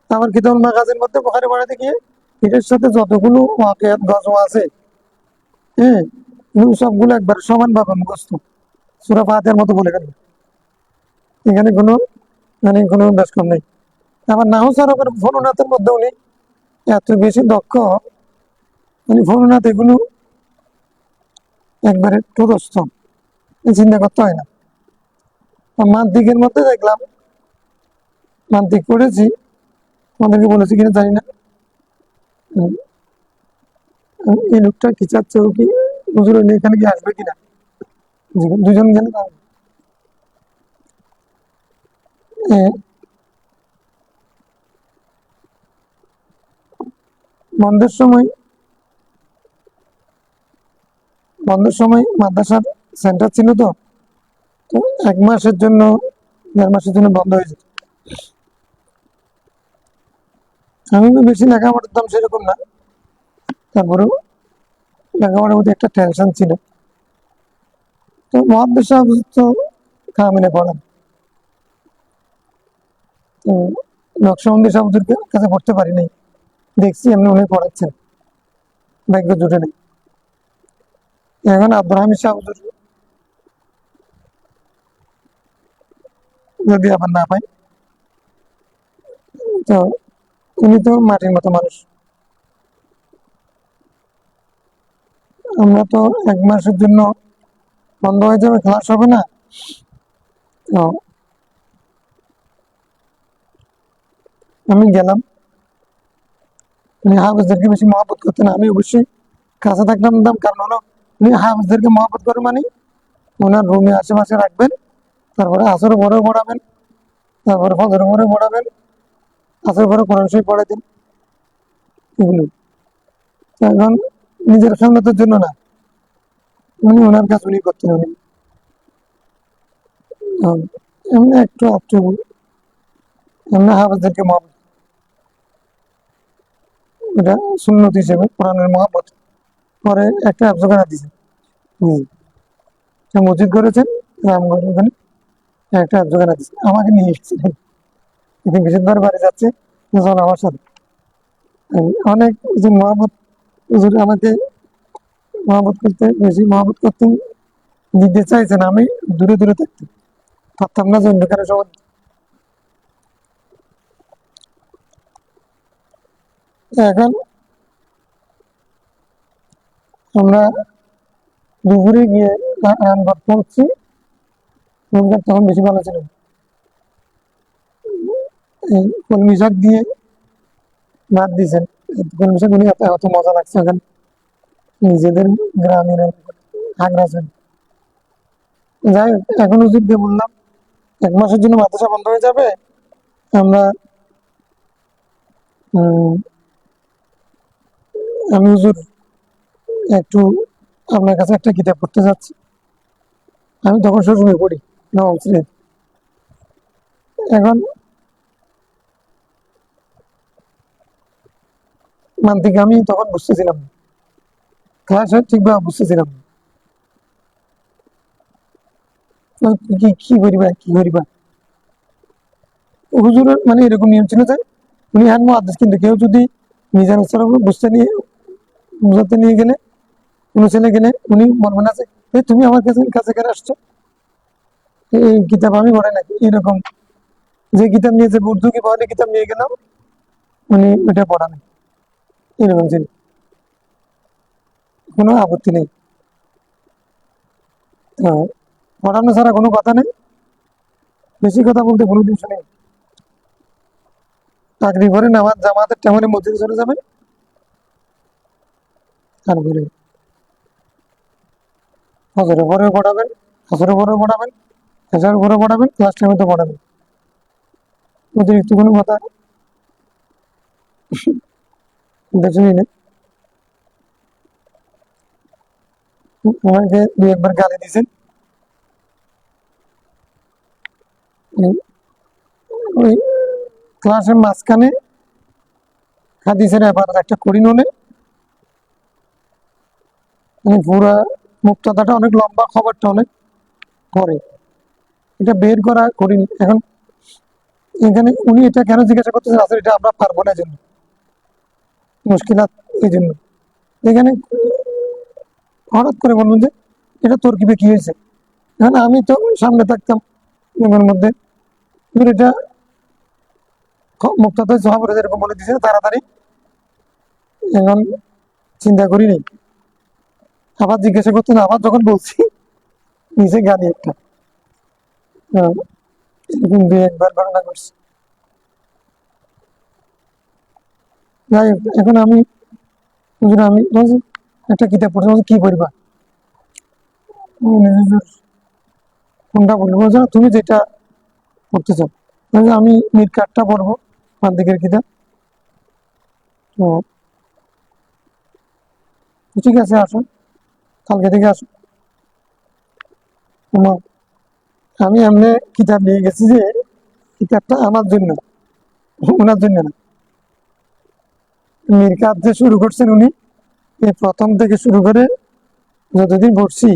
আমার কিতাবুল মাগাজির মধ্যে বুখারী বাড়াতে গিয়ে এটার সাথে যতগুলো ওয়াকিয়াত গজওয়া আছে, হ্যাঁ, এগুলো সবগুলো একবার সমান ভাবে মুখস্থ, সূরা ফাতিহার মতো বলে গেল। এখানে কোনো ব্যস্কম নেই। আবার নাহু সরফের ফনুনাথের মধ্যে উনি এত বেশি দক্ষ, মানে ফনুনাথ এগুলো একবারে তটস্থ, চিন্তা করতে হয় না। মান্তিকের মধ্যে দেখলাম, মান্তিক পড়েছি, তোমাদেরকে বলেছি কিনা জানি না, এই লোকটা কি চাচ্ছে, ও কি হুজুর এখানে কি আসবে কিনা, দুজন গেলে বন্ধের সময় মাদ্রাসার সেন্টার ছিল, তো তো 1 মাসের জন্য 1.5 মাসের জন্য বন্ধ হয়ে যেত। আমি তো বেশি লেখাপড়া করতাম সেরকম না, তারপরেও লেখাপড়ার মধ্যে একটা টেনশন ছিল। তো মহাদ্দেশ সাহেব তো কামিনে পড়ান, তো নকশবন্দি সাহেবদের কাছে পড়তে পারি নাই, দেখছি এমনি উনি পড়াচ্ছেন, ভাগ্য জুটে নেই। এখন আব্দুল হামিদ সাহেবদের যদি আবার না পাই, তো উনি তো মাটির মতো মানুষ। আমরা তো 1 মাসের জন্য বন্ধ হয়ে যাবে, ক্লাস হবে না, তো আমি গেলাম। উনি হাফেজদেরকে বেশি মহব্বত করতেন, আমি অবশ্যই কাছে থাকলাম, কারণ হলো উনি হাফেজদেরকে মহব্বত করে, মানে ওনার রুমে আশেপাশে রাখবেন, তারপরে আসর পরেও পড়াবেন, তারপরে ফজর পরেও পড়াবেন, আসর পরে কোরআন শরীফ পড়াতেন, এগুলো। তো এখন নিজের খেদমতের জন্য না, উনি ওনার কাজ উনি করতেন। উনি এমনি একটু একটু এমনি হাফেজদেরকে মহব্বত, এটা সুন্নত হিসেবে কোরআনের মহব্বত। পরে একটা আফজোগানা দিয়েছেন, মসজিদ করেছেন রামগঞ্জ, ওখানে একটা আফজোগানা দিয়েছেন, আমাকে নিয়ে এসেছিলেন, বিশেষবার বাড়ি যাচ্ছে যখন আমার সাথে অনেক যে মহব্বত, হুজুর আমাকে মহব্বত করতে বেশি মহব্বত করতে দিতে চাইছেন, আমি দূরে দূরে থাকতে পারতাম না, যে অন্ধকারে সবাই। এখন আমরা দুপুরে গিয়ে রান করতে হচ্ছি, রোজগার তখন বেশি ভালো ছিল, এই কলমি শাক দিয়ে ভাত দিয়েছেন। কলমি শাক উনি এত মজা লাগছে, এখন নিজেদের গ্রামের আগ্রাসন। যাই হোক, এখন হুজুরকে বললাম 1 মাসের জন্য মাদ্রাসা বন্ধ হয়ে যাবে, আমরা আমি হুজুর একটু আপনার কাছে একটা কিতাব পড়তে যাচ্ছি। আমি তখন শ্বশুরে পড়ি, নবম শ্রেণীতে। এখন মান্তিকে আমি তখন বুঝতেছিলাম না, ক্লাসে ঠিকভাবে বুঝতেছিলাম না, তো কি করিবা। হুজুরের মানে এরকম নিয়ম ছিল যে উনি হান মুহাদ্দিস, কিন্তু কেউ যদি মিজান বুঝাতে নিয়ে গেলে, কোনো ছেলে গেলে উনি বলবেন না যে তুমি আমার কাছে কেন আসছো, এই কিতাব আমি পড়াই নাকি, এরকম। যে কিতাব নিয়ে যে উর্দু কি পড়ালে কিতাব নিয়ে গেলাম, উনি ওইটা পড়াবেন, এরকম ছিল, কোনো আপত্তি নেই। তো পড়ানো ছাড়া কোনো কথা নেই, বেশি কথা বলতে কোনো দিন শুনি। চাকরি করে নামাজ জামাতের টাইমে মসজিদে চলে যাবেন, তারপরে ফজরের পরেও পড়াবেন, আসরের পরেও পড়াবেন, এশারের পরেও পড়াবেন, ক্লাস টাইমে তো পড়াবেন, অতিরিক্ত কোনো কথা দেখুন না, আমাকে দুই একবার গালি দিয়েছেন। ওই ক্লাসের মাঝখানে হাদিসের ব্যাপারে একটা করি নলে, মানে পুরা মুক্তদাটা অনেক লম্বা, খবরটা অনেক পরে, এটা বের করা করিনি এখন। এখানে উনি এটা কেন জিজ্ঞাসা করতেছেন, আসলে এটা আমরা পারবো না, জন্য মুশকিলাত, এই জন্য এখানে হঠাৎ করে বলবেন যে এটা তরকিবে কি হয়েছে। এখন আমি তো সামনে থাকতাম এর মধ্যে, এবার এটা মুক্তাদা সাহাবারা যেরকম বলে দিয়েছে তাড়াতাড়ি, এখন চিন্তা করি নেই, আবার জিজ্ঞাসা করতেন, আবার যখন বলছি নিচে গালি একটা। এরকম দুই একবার ঘটনা করছি। যাই হোক, এখন আমি হুজুর, আমি বলছি, একটা কিতাব পড়ছি, বলছি, কি পড়বা? হুজুর, কোনটা বলবো? বলছে, তুমি যেটা পড়তে চাও। বলছে, আমি মির কাঠটা পড়বো, পাঁচ দিকের কিতাব। তো ঠিক আছে, আসো, কালকে থেকে আসো। তোমার, আমি এমনি কিতাব নিয়ে গেছি যে কিতাবটা আমার জন্য, ওনার জন্য না। মির কাঠ যে শুরু করছেন উনি, এই প্রথম থেকে শুরু করে যতদিন পড়ছি,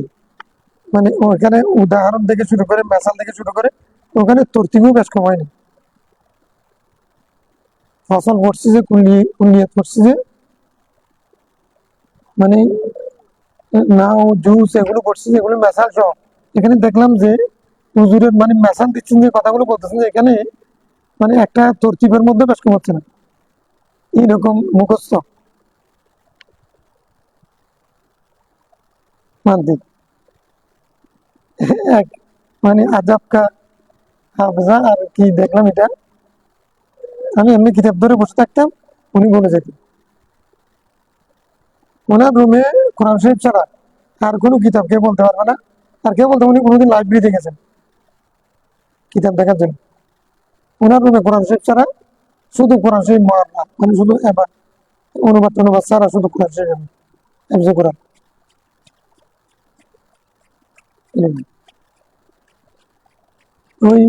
মানে ওখানে উদাহরণ থেকে শুরু করে, মেসাল থেকে শুরু করে, ওখানে তরতিবও বেশ কম হয়নি। ফসল পড়ছি যে, কুল্লিয়াত পড়ছি যে, মানে নাও জুস এগুলো পড়ছি যে, এগুলো মেসাল সহ। এখানে দেখলাম যে হুজুরের মানে মেসাল দিচ্ছেন, যে কথাগুলো বলতেছেন, যে এখানে মানে একটা তরতিবের মধ্যে বেশ কম হচ্ছে না, এইরকম মুখস্থ মানতে এক, মানে আজাব কা হাফজা। আর কি দেখলাম এটা, আমি এমনি কিতাব ধরে বসে থাকতাম, উনি বলে যেতেন। ওনার রুমে কোরআন শরীফ ছাড়া আর কোনো কিতাব কেউ বলতে পারবে না। আর কেউ বলতে, উনি কোনোদিন লাইব্রেরিতে গেছেন কিতাব দেখার জন্য। ওনার রুমে কোরআন শরীফ ছাড়া শুধু কোরআন শরীফ মহানা, মানে শুধু এবার অনুবাদ টনুবাদ ছাড়া শুধু কোরআন শরীফ, এমসে কোরআন। ওই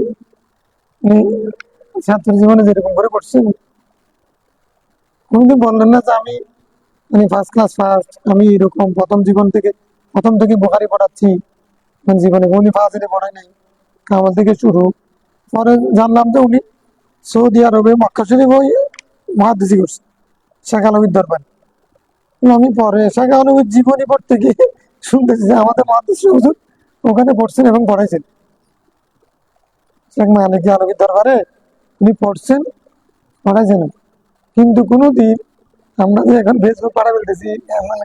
উনি ছাত্র জীবনে যেরকম করে পড়ছেন, কোনোদিন বললেন না যে আমি মানে ফার্স্ট ক্লাস ফার্স্ট, আমি এরকম প্রথম থেকে বোখারি পড়াচ্ছি। মানে জীবনে উনি ফাজিলে পড়ায় নাই, কামাল থেকে শুরু। পরে জানলাম যে উনি সৌদি আরবে মক্কা শরীফ ওই মহাদ্দেশি করছে, শেখ আলমীর দরবারে। আমি পরে শেখ আলমীর জীবনী পড়তে গিয়ে শুনতেছি যে আমাদের মহাদ্দেশি হুজুর ওখানে পড়ছেন এবং পড়াইছেন, শেখ মালিক আলমীর দরবারে উনি পড়ছেন, পড়াইছেন। কিন্তু কোনোদিন আমরা যে এখন ফেসবুক পাড়া ফেলতেছি, মানে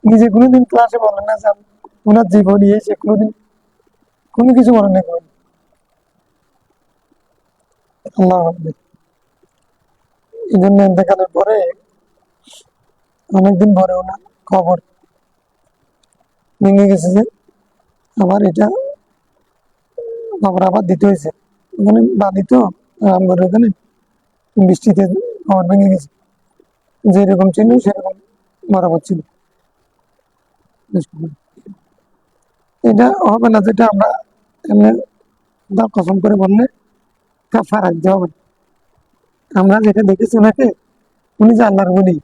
নিজে কোনোদিন ক্লাসে বলেন না যে ওনার জীবনী এসে কোনোদিন কোনো কিছু বলেন না কোনোদিন। আল্লাহ হাফেজ। এই জন্য ইন্তেকালের পরে অনেকদিন পরে ওনার খবর ভেঙে গেছে যে আবার এটা খবর আবার দিতে হয়েছে। ওখানে বাদি তো আমার ওখানে বৃষ্টিতে খবর ভেঙে গেছে, যেরকম ছিল সেরকম বরাবর ছিল। এটা হবে না, যেটা আমরা এমনি কসম করে বললে কাফারা দিতে হবে। আমরা যেটা দেখেছি ওনাকে, উনি যে আল্লাহর বলি,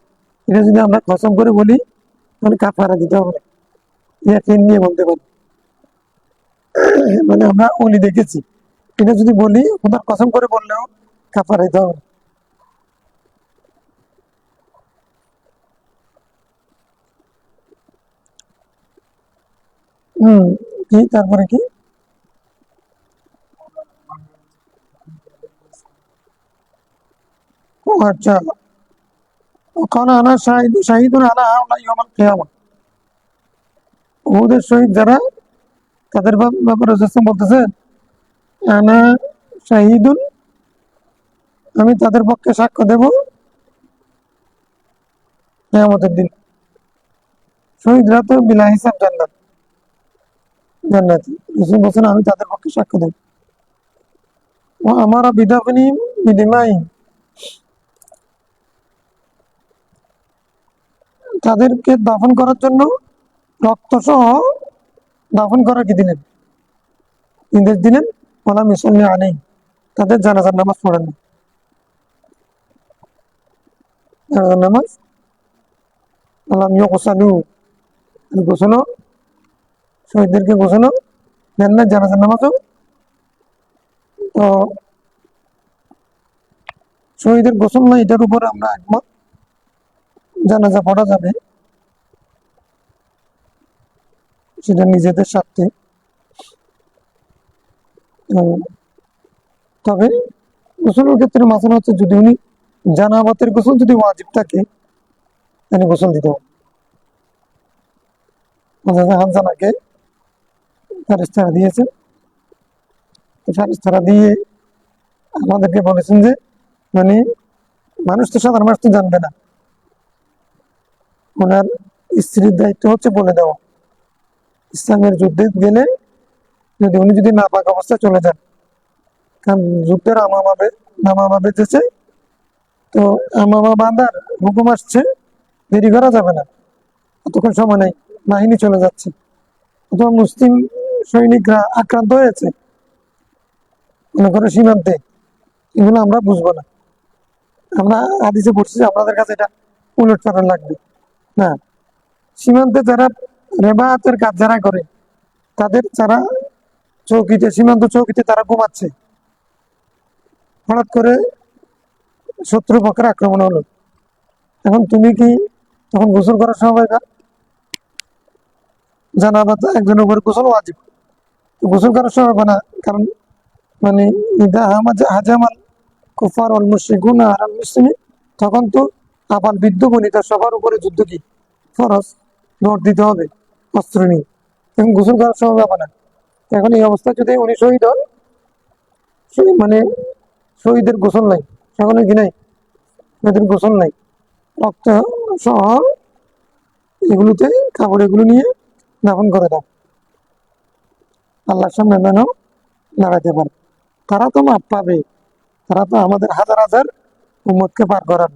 এটা যদি আমরা কসম করে বলি তাহলে কাফারা দিতে হবে, ইয়াকিন নিয়ে বলতে পারি। মানে আমরা অলি দেখেছি, এটা যদি বলি ওনার কসম করে বললেও কাফারা দিতে হবে। হম, কি তারপরে কি? ও আচ্ছা, ওখানে আনা শাহিদুন আলা হাওলা ইয়াউমাল কিয়ামা। ওদের শহীদ যারা, তাদের ব্যাপারে রাসূল বলতেছে, আনা শাহিদুন, আমি তাদের পক্ষে সাক্ষ্য দেব কিয়ামতের দিন। শহীদরা তো বিনা হিসাব জান্নাতি। রাসূল বলছেন, আমি তাদের পক্ষে সাক্ষ্য দেব। ও আমার বিদাফনি বিদিমাই, তাদেরকে দাফন করার জন্য রক্ত সহ দাফন করা কি দিলেন, নির্দেশ দিলেন। ওলা মিসাল্লি আলাই, তাদের জানাজার নামাজ পড়েন না। জানাজার নামাজ আলাম গোসালু, গোসলও শহীদদেরকে গোসলও দেন না, জানাজার নামাজও। তো শহীদের গোসল না, এটার উপর আমরা একমত, জানাজা পড়া যাবে সেটা নিজেদের স্বার্থে। তবে গোসলের ক্ষেত্রে মাসালা হচ্ছে, যদি উনি জানাবাতের গোসল যদি ওয়াজিব থাকে তাহলে গোসল দিতে হবে। হানজালাকে ফেরেশতারা দিয়েছে, ফেরেশতারা দিয়ে আমাদেরকে বলেছেন যে মানে মানুষ তো সাধারণ মানুষ তো জানবে না, ওনার স্ত্রীর দায়িত্ব হচ্ছে বলে দেওয়া। ইসলামের যুদ্ধে গেলে যদি উনি যদি নাপাক অবস্থায় চলে যান, কারণ যুদ্ধের নামামা বেঁচেছে, তো আমামা বাঁধার হুকুম আসছে, দেরি করা যাবে না, ততক্ষণ সময় নেই, বাহিনী চলে যাচ্ছে, অথবা মুসলিম সৈনিকরা আক্রান্ত হয়েছে মনে করো সীমান্তে, এগুলো আমরা বুঝবো না। আমরা হাদিসে পড়ছি যে আপনাদের কাছে এটা উলট পালট লাগবে না। সীমান্তে যারা রেবাতের কাজ যারা করে, তাদের যারা চৌকিতে, সীমান্ত চৌকিতে তারা ঘুমাচ্ছে, হঠাৎ করে শত্রু পক্ষের আক্রমণ হলো, এখন তুমি কি তখন গোসল করার সময় জানাবা তো একজনের উপরে গোসল ওয়াজিব, গোসল করার সময় না, কারণ মানে ইদা হাজামাল কুফার অল মুশরিকুন আলাল মুসলিমিন, তখন তো আপাল বৃদ্ধ বনিতা সবার উপরে যুদ্ধ কি ফরজ, দৌড় দিতে হবে অস্ত্র নিয়ে, এখন গোসল করার সময় ব্যাপার না। এখন এই অবস্থায় যদি উনি শহীদ হন, মানে শহীদের গোসল নাই, সেখানে কি নাই, এদের গোসল নাই, রক্ত সহ এগুলোতে কাপড় এগুলো নিয়ে দাফন করে দাও, আল্লাহর সামনে যেন দাঁড়াতে পারে। তারা তো মাপ পাবে, তারা তো আমাদের হাজার হাজার উম্মতকে পার করান,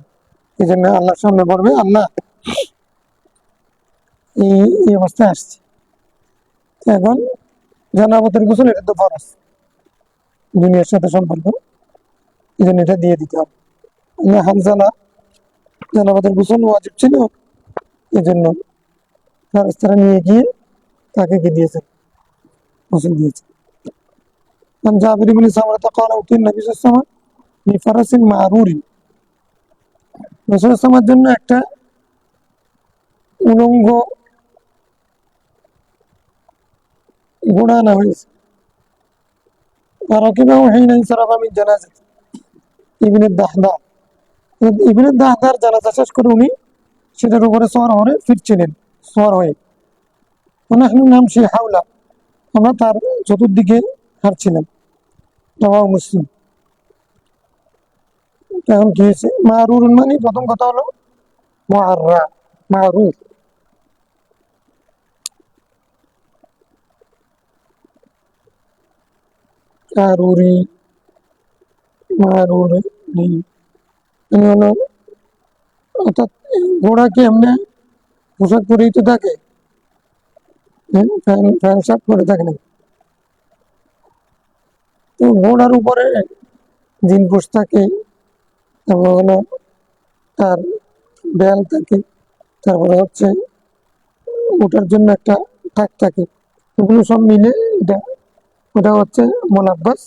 এই জন্য আল্লাহর সামনে পড়বে, আল্লাহ এই অবস্থায় আসছে। এখন জানাবতের গোসল এটা তো ফরজ, দুনিয়ার সাথে সম্পর্ক, এই জন্য এটা দিয়ে দিতে হবে। হানজালা জানাবতের গোসল ওয়াজিব ছিল, এই জন্য ফেরেশতারা নিয়ে গিয়ে তাকে কি দিয়েছে, গোসল দিয়েছে। জাবির ইবনে সামরা قال أوتي النبي صلى الله عليه وسلم بفرس معرور, রাসূল সাল্লাল্লাহু আলাইহি ওয়াসাল্লামের জন্য একটা উলঙ্গ ঘোড়া আনা হয়েছে। فركبه حين انصرف من جنازة ابن الدحداح, ইবনে দাহদার জানাজা শেষ করে উনি সেটার উপরে সওয়ার হয়ে ফিরছিলেন, সওয়ার হয়ে, ونحن نمشي حوله, আমরা তার চতুর্দিকে হাঁটছিলাম। রাওয়াহু মুসলিম। এখন কি হয়েছে, মারুর মানে প্রথম কথা হলো মুআররা, মারুর কারুরি, মারুরি মানে হলো, অর্থাৎ ঘোড়া কি এমনি পোশাক পরেই তো থাকে, ফ্যান শার্ট পরে থাকে না, তো ঘোড়ার উপরে জিন পোষ থাকে, তারপর হলো তার বেল থাকে, তারপরে হচ্ছে ওটার জন্য একটা টাক থাকে, এগুলো সব মিলে এটা, ওটা হচ্ছে মোলাব্বাস,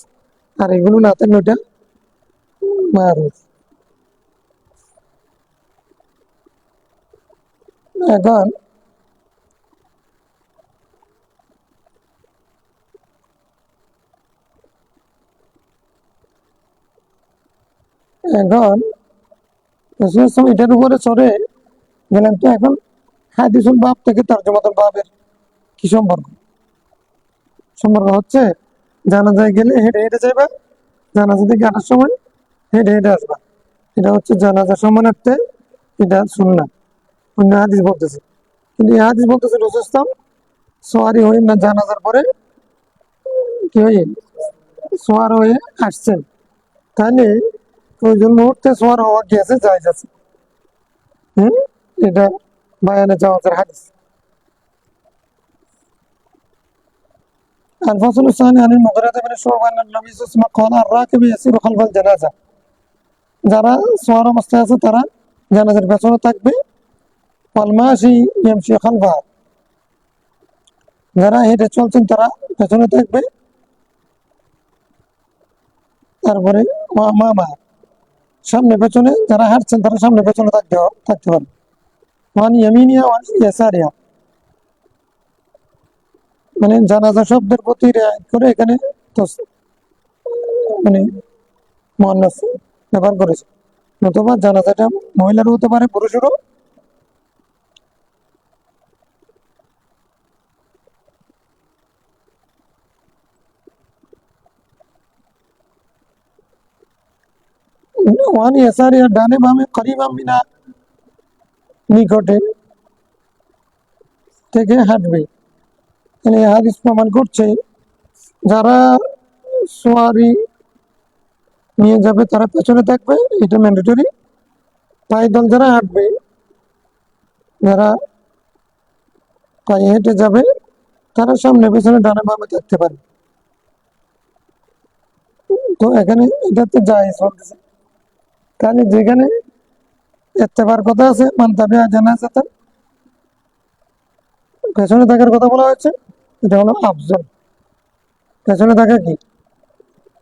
আর এগুলো না থাকলে ওটা মারুফ। এখন এখন এটার উপরে চড়ে গেলেন, তো এখন হাদিসুল বাব থেকে তারজমাতুল বাবের কি সম্পর্ক, সম্পর্ক হচ্ছে জানাজায় গেলে হেঁটে হেঁটে যাবে, জানাজা থেকে আসার সময় হেঁটে হেঁটে আসবা, এটা হচ্ছে জানাজা সম্মানার্থে, এটা সুন্নাত, অন্য হাদিস বলতেছে। কিন্তু এই হাদিস বলতেছে রাসূল ইসলাম সোয়ারি হয়ে না জানাজার পরে কি হয়ে সোয়ার হয়ে আসছেন, তাহলে প্রয়োজন মুহূর্তে সোয়ার হওয়া কি আছে, জায়েজ আছে। এটা বায়ানে জাওয়াজের হাদিস। الفصل الثاني عن المغيرة بن شعبة أن النبي صلى الله عليه وسلم قال الراكب يسير خلف الجنازة যারা সোয়ার অবস্থায় আছে তারা জানাজার পেছনে থাকবে, ওয়ালমাশি ইয়ামশি খালফা যারা হেঁটে চলছেন তারা পেছনে থাকবে, তারপরে মামা সামনে পেছনে যারা হাঁটছেন তারা সামনে পেছনে থাকতে পারে। ওয়ান ইয়ামিনিয়া ওয়ান ইয়াসারিয়া মানে জানাজা শব্দের প্রতি রেয়াত করে এখানে মানে মুয়ান্নাস ব্যবহার করেছে, নতুবা জানাজাটা মহিলারও হতে পারে পুরুষেরও। ওয়ান ইয়াসারিয়া ডানে বামে করিবা মিনা নিকটে থেকে হাঁটবে। এই হাদিস প্রমাণ করছে যারা সোয়ারি নিয়ে যাবে তারা পেছনে থাকবে, এটা ম্যান্ডেটরি। পায়দল যারা হাঁটবে, যারা পায়ে হেঁটে যাবে তারা সামনে পেছনে ডানে বামে থাকতে পারে। তো এখানে এটাতে জায়েজ বলতেছে, তাহলে যেখানে ইত্তেবার কথা আছে মানতাবে জানাজাতান পেছনে থাকার কথা বলা হয়েছে, এটা হলো আফজল। পেছনে থাকা কি,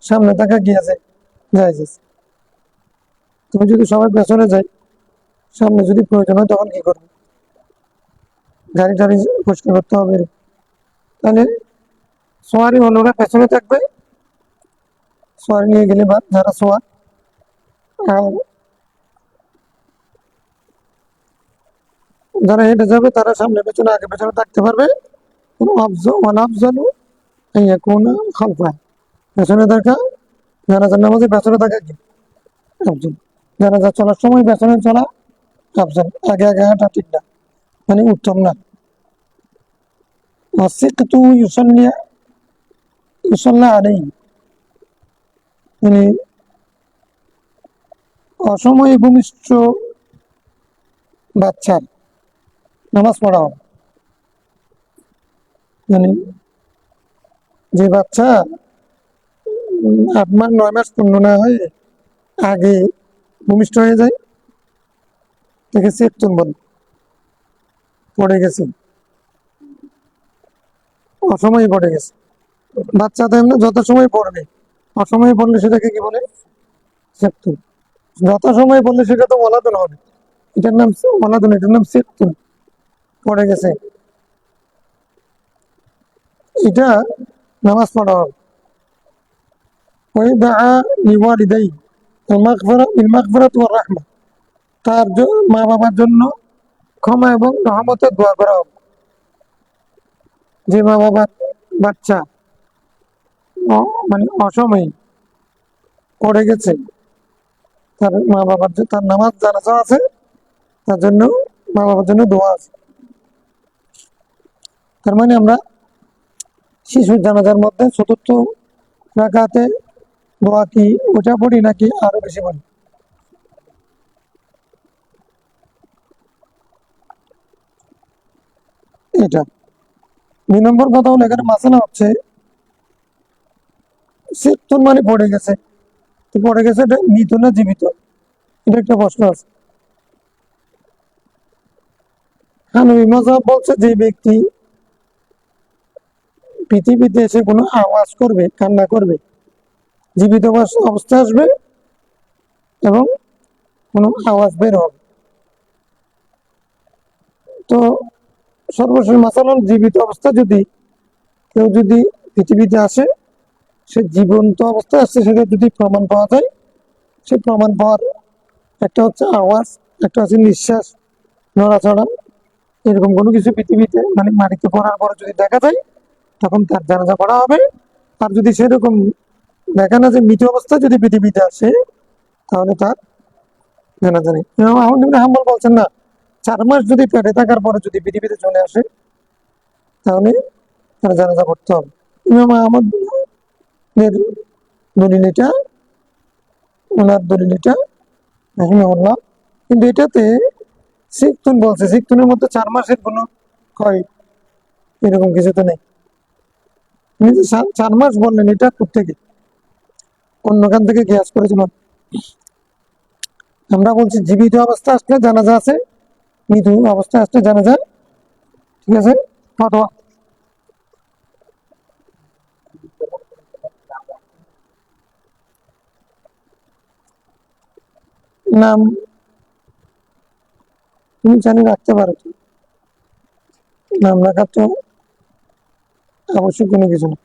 সামনে থাকা কি আছে, জায়েজ আছে। তুমি যদি সবাই পেছনে যাই, সামনে যদি প্রয়োজন হয় তখন কি করবে, গাড়ি টাড়ি পরিষ্কার করতে হবে, তাহলে সোয়ারি হলো ওরা পেছনে থাকবে, সোয়ারি নিয়ে গেলে বা যারা সোয়ার, আর যারা হেঁটে যাবে তারা সামনে পেছনে আগে পেছনে থাকতে পারবে। খালফা পেছনে থাকা, জানাজার নামাজে পেছনে থাকা কি আফজল, জানাজা চলার সময় পেছনে চলা আফজল, আগে আগে হাঁটা ঠিক না, মানে উত্তম না। ওয়াসিকতু ইউসাল্লা আলাইহি মানে অসময়ে ভূমিষ্ঠ বাচ্চার নামাজ পড়া হবে, মানে যে বাচ্চা 8 মাস 9 মাস পূর্ণ না হয়ে আগে ভূমিষ্ঠ হয়ে যায়, তাকে সেকতুন বলে, পড়ে গেছে, অসময়ে পড়ে গেছে। বাচ্চা তো এমনি যত সময় পড়বে, অসময়ে পড়লে সেটাকে কি বলে, সেকতুন। যত সময় পড়লে সেটা তো ওয়ালাদুন হবে, এটার নাম ওয়ালাদুন, এটার নাম সেকতুন, পড়ে গেছে, এটা নামাজ পড়া হবে। ওই দা লিওয়ালিদাই বিল-মাগফিরাত ওয়ার রাহমা, তার মা বাবার জন্য ক্ষমা এবং রহমতের দোয়া করা হবে। যে মা বাবার বাচ্চা মানে অসময়ে পড়ে গেছে, তার মা বাবার তার নামাজ জানাজা আছে, তার জন্য মা বাবার জন্য দোয়া আছে। তার মানে আমরা শিশুর জানাজার মধ্যে চতুর্থ রাকাতে দোয়া কি ওটা পড়ি নাকি আরো বেশি পড়ি? এটা 2 নম্বর কথা হলো, এখানে মাসালা হচ্ছে সেকতুন মানে পড়ে গেছে, তো পড়ে গেছে এটা মৃত না জীবিত, এটা একটা প্রশ্ন আছে। হানফি মাযহাব বলছে যে ব্যক্তি পৃথিবীতে এসে কোনো আওয়াজ করবে, কান্না করবে, জীবিত অবস্থা আসবে এবং কোনো আওয়াজ বের হবে। তো সর্বশেষ মাসালা জীবিত অবস্থা যদি কেউ যদি পৃথিবীতে আসে, সে জীবন্ত অবস্থায় আসছে সেটা যদি প্রমাণ পাওয়া যায়, সে প্রমাণ পাওয়ার একটা হচ্ছে আওয়াজ, একটা হচ্ছে নিঃশ্বাস, নড়াচড়া, এরকম কোনো কিছু পৃথিবীতে মানে মাটিতে পড়ার পরে যদি দেখা যায় তখন তার জানাজা পড়া হবে। আর যদি সেরকম দেখা না যে মৃত অবস্থায় যদি পৃথিবীতে আসে তাহলে তার জানাজা নেই। আহমদ ইবনে হাম্বল বলছেন না, 4 মাস যদি পেটে থাকার পরে যদি পৃথিবীতে চলে আসে তাহলে তার জানাজা পড়তে হবে। ইমাম আহমদ দলিল এটা, ওনার দলিল এটা রাহিমাহুল্লাহ। কিন্তু এটাতে শিখতুন বলছে, শিখতুনের মধ্যে 4 মাসের কোনো হয় এরকম কিছু তো নেই। আপনি যে 4 মাস বললেন, এটা কোত্থেকে, অন্যখান থেকে গ্যাস করেছিলাম? আমরা বলছি জীবিত অবস্থা আসলে জানাজা আছে, মৃত অবস্থা আসলে জানাজা, ঠিক আছে, ফতোয়া। নাম তুমি জানি রাখতে পারো তো, নাম রাখা তো অবশ্যই কোনো কিছু না।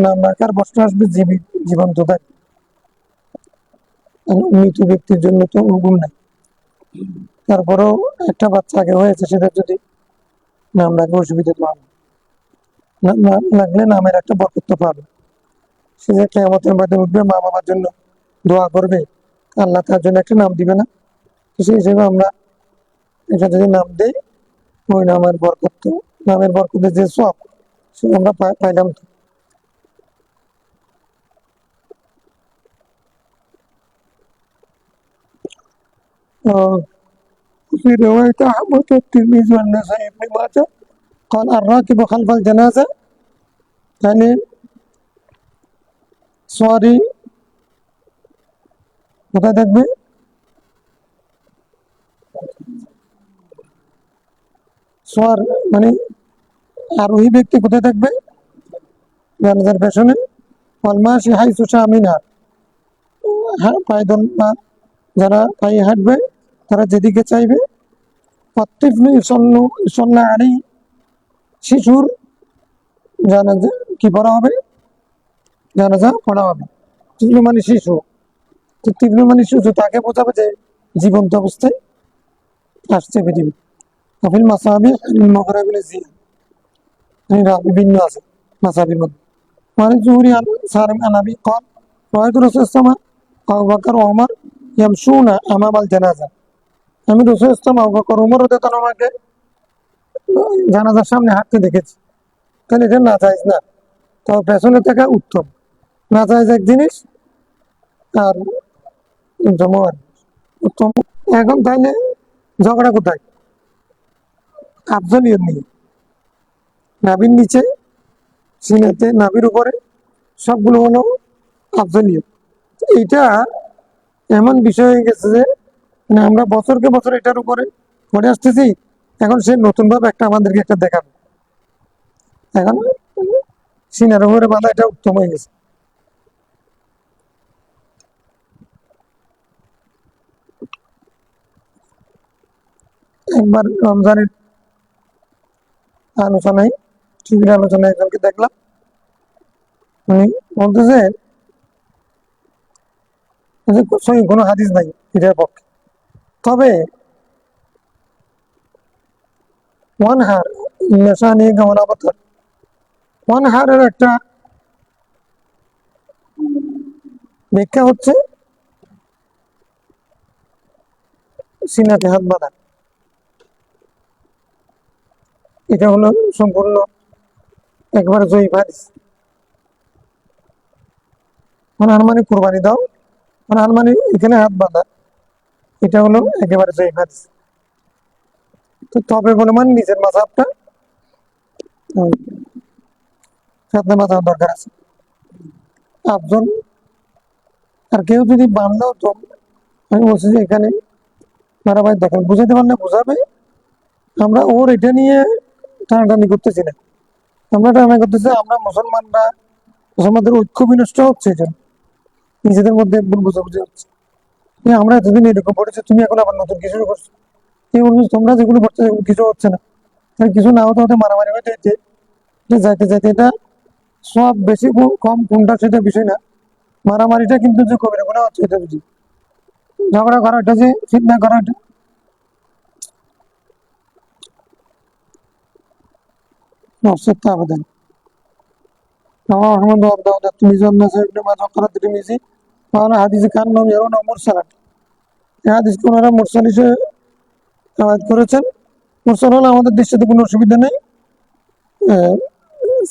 নাম রাখার প্রশ্ন আসবে জীবন্ত থাকে, মৃত ব্যক্তির জন্য তো হুকুম নাই। তারপরেও একটা বাচ্চা আগে হয়েছে, সেটা যদি নাম রাখে অসুবিধা তো হবে না, নাম রাখলে নামের একটা বরকত পাবে। সে যে কিয়ামতের মাঠে উঠবে, মা বাবার জন্য দোয়া করবে, আল্লাহ তার জন্য একটা নাম দিবে না? তো সেই হিসেবে আমরা এটা যদি নাম দেই, ওই নামের বরকত, নামের বরকতের যে সব, সে আমরা পাইলাম তো। في رواية أحمد والترمذي والنسائي بن ماجه قال الراكب خلف الجنازة، يعني সওয়ারি কোথায় থাকবে? সোয়ার মানে আরোহী ব্যক্তি কোথায় থাকবে? জানাজার পেছনে। অলমাসি হাই সুসা আমিনা, পায়দল বা যারা পায়ে হাঁটবে তারা যেদিকে চাইবে। প্রত্যেকনি সন্না আলী, শিশুর জানাজা কি পড়া হবে? জানাজা পড়া হবে। তিবনু মানে শিশু, তো তিবনু মানে শিশু, তাকে বোঝাবে যে জীবন্ত অবস্থায় আসছে পৃথিবী। আফিল মাসাবি মগরাবিল জিয়া, বিভিন্ন আছে মাসাবির মধ্যে। মানে জুহরি আল সারিম আনাবি কল রাআইতু রাসূলুল্লাহ আবু বকর ও ওমর ইয়ামশুনা আমামাল জানাজা, আমি রাসূলুল্লাহ আবু বকর ওমর রাদিয়াল্লাহু আনহুকে জানাজার সামনে হাঁটতে দেখেছি। তাহলে এটা না জায়েজ না, তো পেছনে থাকা উত্তম। না জায়েজ এক জিনিস, আর জমা উত্তম। এখন তাইলে ঝগড়া কোথায়? আফজলিয়ত নিয়ে, নাভির নিচে, সিনাতে, নাভির উপরে, সবগুলো হলো আফজলিয়ত। এইটা এমন বিষয় হয়ে গেছে যে মানে আমরা বছরকে বছর এটার উপরে পড়ে আসতেছি। এখন সে নতুন ভাবে একটা আমাদেরকে একটা দেখাবে, এখন সিনার উপরে বাঁধা, এটা উত্তম হয়ে গেছে। একবার রমজানের আলোচনায়, টিভির আলোচনায় একজনকে দেখলাম, উনি বলতেছে যে সহি কোনো হাদিস নাই এটার পক্ষে, তবে ওয়ান হার নেশা নিয়ে গমনাবতার, ওয়ান হারের একটা ব্যাখ্যা হচ্ছে সিনাতে হাত বাঁধা। এটা হলো সম্পূর্ণ একবার জয়ীফ হাদিস। মানে আনুমানিক কোরবানি দাও, মানে আনুমানিক এখানে হাত বাঁধা, এটা হলো একেবারে জয়ীফ হাদিস। তো তবে বলে মানে নিজের মাযহাবটা সাথে বাঁধার দরকার আছে আফজল। আর কেউ যদি বান্ধব, তো আমি বলছি যে এখানে মারামারি দখল বুঝাইতে পারলে বোঝাবে। আমরা ওর এটা নিয়ে টানাটানি করতেছি না, আমরা টানা করতেছি আমরা মুসলমানরা, মুসলমানদের ঐক্য বিনষ্ট হচ্ছে, এটা নিজেদের মধ্যে ভুল বোঝাবুঝি হচ্ছে। আমরা এতদিন এরকম পড়েছি, তুমি এখন আবার নতুন কিছু করছো, এই বলছো তোমরা যেগুলো করছো সেগুলো কিছু হচ্ছে না। কিছু না হতে হতে মারামারি হতে হতে যাইতে যাইতে এটা সব বেশি কম কোনটা সেটা বিষয় না, মারামারিটা কিন্তু যে কবিরা গুনাহ হচ্ছে এটা বুঝি। ঝগড়া করাটা, যে ফিতনা করাটা, নফসের আবেদন। رواه أحمد وأبو داود والترمذي والنسائي بن ماجه وقال الترمذي قال حديث كأنهم يرونه مرسلا। এই হাদিসকে ওনারা মুরসাল হিসেবে রওয়ায়াত করেছেন। মুরসাল হলে আমাদের দৃষ্টিতে কোনো অসুবিধা নেই।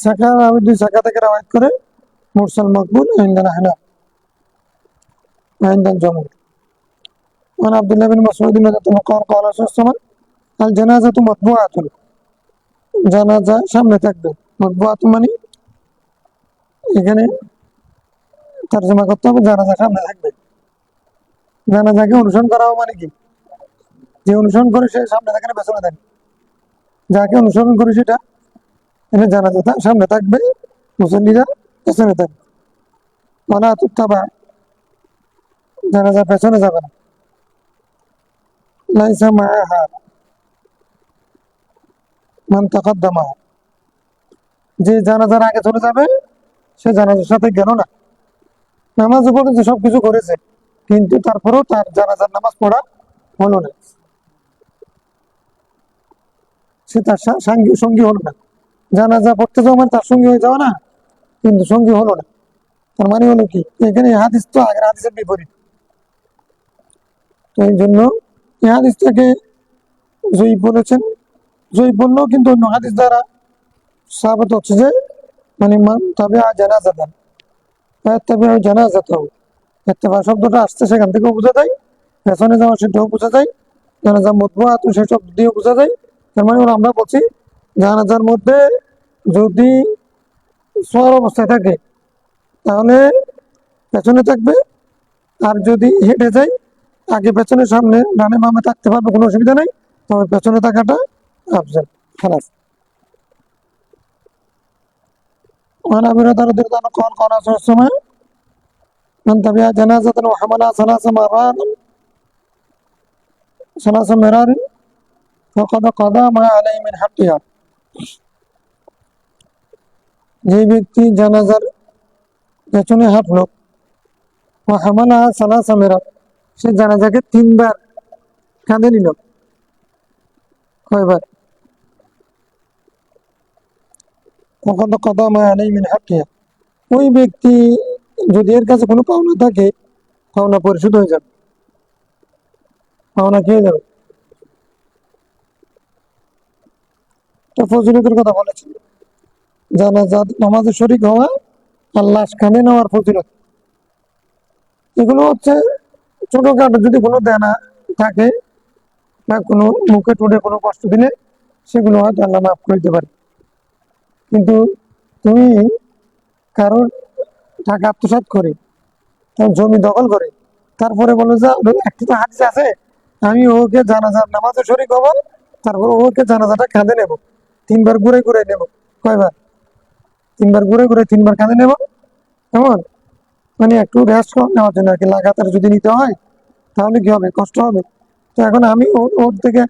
শাখা, আমি 2 শাখা থেকে রওয়ায়াত করে মুরসাল মকবুল ইনদাল আহনাফ ওয়া ইনদাল জমহুর। عن عبد الله بن مسعود رضي الله عنه قال صلى الله عليه وسلم الجنازة مطبوعة জানাজা সামনে থাকবে মতবুআত মানে এখানে তরজমা করতে হবে জানাজা সামনে থাকবে জানাজাকে অনুসরণ করা মানে কি যে অনুসরণ করে সে সামনে থাকে না পেছনে থাকে যাকে অনুসরণ করে সেটা এখানে জানাজা সামনে থাকবে মুসল্লিরা পেছনে থাকবে ওয়ালা তুত্তাবা জানাজা পেছনে যাবে না লাইসা মাআহা মান তাকাদ্দামাহা যে জানাজার আগে চলে যাবে সে জানাজার সাথে গেল না নামাজও পড়েছে সবকিছু করেছে কিন্তু তারপরেও তার জানাজার নামাজ পড়া হলো না সে তার সঙ্গী হলো না জানাজা পড়তে যাওয়া মানে তার সঙ্গী হয়ে যাওয়া না কিন্তু সঙ্গী হলো না তার মানে হলো কি এখানে হাদিস তো আগের হাদিসের বিপরীত তো এই জন্য এই হাদিসটাকে জয়ীফ বলেছেন জয়ীফ বললেও কিন্তু অন্য হাদিস দ্বারা সাবিত হচ্ছে যে মানে তবে জানাজা দেন তবে জানাজা তো ইত্তেবা শব্দটা আসছে সেখান থেকেও বোঝা যায় পেছনে যাওয়া সেটাও বোঝা যায় জানাজা মতবুআত সেই শব্দ দিয়েও বোঝা যায় তার মানে আমরা বলছি জানাজার মধ্যে যদি সোয়ার অবস্থায় থাকে তাহলে পেছনে থাকবে আর যদি হেঁটে যায় আগে পেছনে সামনে ডানে বামে থাকতে পারবে কোনো অসুবিধা নেই তবে পেছনে থাকাটা আফজাল খালাস وعن أبي هريرة رضي الله عنه قال قال صلى الله عليه وسلم من تبع جنازة وحملها ثلاث مرار فقد قضى ما عليه من حقها যে ব্যক্তি জানাজার পেছনে হাঁটলো ও হামালা সালাসা মিরার সে জানাজাকে 3 বার কাঁধে নিল কয়বার فقد قضى ما عليه من حقها ওই ব্যক্তি যদি এর কাছে কোনো পাওনা থাকে পাওনা পরিশোধ হয়ে যাবে পাওনা খেয়ে যাবে তো ফজিলতের কথা বলেছেন জানাজা নামাজে শরীক হওয়া আর লাশ কাঁধে নেওয়ার ফজিলত এগুলো হচ্ছে ছোটখাটো যদি কোনো দেনা থাকে বা কোনো মুখে টুটে কোনো কষ্ট দিলে সেগুলো হয়তো আল্লাহ মাফ করে দিতে পারে কিন্তু তুমি কারোর টাকা আত্মসাৎ করে তার জমি দখল করে তারপরে বলো যে একটু তো হাদিস আছে আমি ওকে জানাজার নামাজে শরীক হবো তারপর ওকে জানাজাটা কাঁধে নেব 3 বার ঘুরে ঘুরে নেব কয়বার 3 বার ঘুরে ঘুরে 3 বার কাঁধে নেব কেমন মানে একটু রেস্ট নেওয়ার জন্য আর কি লাগাতার যদি নিতে হয় তাহলে কি হবে কষ্ট হবে তো এখন আমি ওর থেকে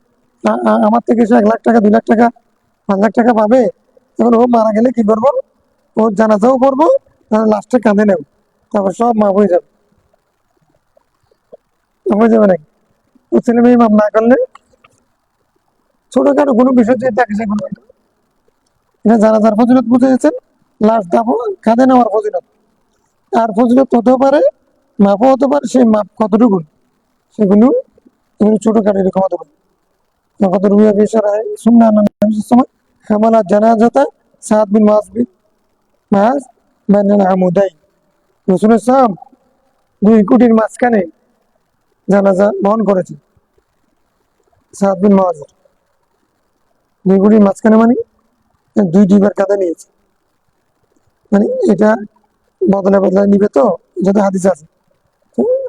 আমার থেকে সে 1 লাখ টাকা 2 লাখ টাকা 5 লাখ টাকা পাবে এখন ও মারা গেলে কি করবো ওর জানাজাও করবো লাস্টে কাঁধে নেব তারপর সব মাপ হয়ে যাবে হয়ে যাবে নাকি ও ছেলে মেয়ে মাপ না করলে ছোটখাটো কোনো বিষয় যদি থাকে সেগুলো এটা জানাজার ফজিলত বুঝে গেছেন লাশ দাবো কাঁধে নেওয়ার ফজিলত আর ফজিলত হতেও পারে মাপও হতে পারে সেই মাপ কতটুকু সেগুলো ছোটখাটো এরকম হতে পারে কত রুইয়া বেসারায় সুন্নাহ সময় হামালা জানাজাতা সাদ বিন মাস বাইনাল আমুদাই রাসূলুল্লাহ সাল্লাল্লাহু আলাইহি 2 কুটির মাঝখানে জানাজা বহন করেছে সাদ বিন মাস 2 কুটির মাঝখানে মানে 2 বার কাঁধে নিয়েছে মানে এটা বদলে বদলে নিবে তো যদি হাদিস আছে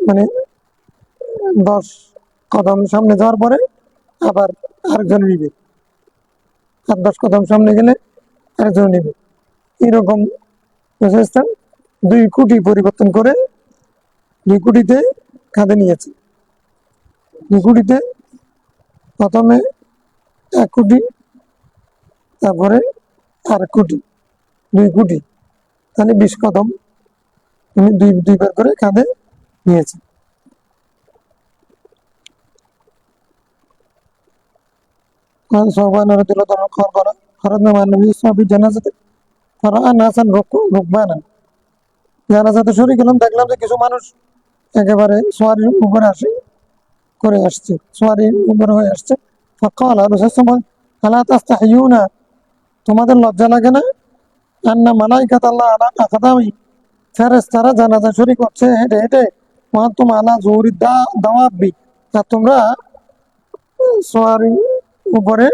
মানে 10 কদম সামনে যাওয়ার পরে আবার আরেকজন নিবে আর 10 কদম সামনে গেলে আরেকজন নিবে এরকম 2 কুটি পরিবর্তন করে 2 কুটিতে কাঁধে নিয়েছে 2 কুটিতে প্রথমে 1 কোটি তারপরে আর কোটি 2 কোটি তাহলে 20 কদম উনি 2 বার করে কাঁধে নিয়েছে قال صوبان رضي الله عنه قال خرجنا مع النبي صلى الله عليه وسلم في جنازة فرأى ناسا ركبانا জানাজাতে শরীক হলাম দেখলাম যে কিছু মানুষ একেবারে সোয়ারির উপরে করে আসছে সোয়ারির উপরে হয়ে আসছে فقال রাসূলুল্লাহ সাল্লাল্লাহু আলাইহি ওয়াসাল্লাম আলা তাস্তাহিয়ুনা তোমাদের লজ্জা লাগে না আন্না মালাইকাতাল্লাহ আলা আকাদামি ফেরেশতারা জানাজা শরীক হচ্ছে হেঁটে হেঁটে ওয়ান্তুম আলা যুহুরি দাওয়াবি আর তোমরা শোয়ার উপরে,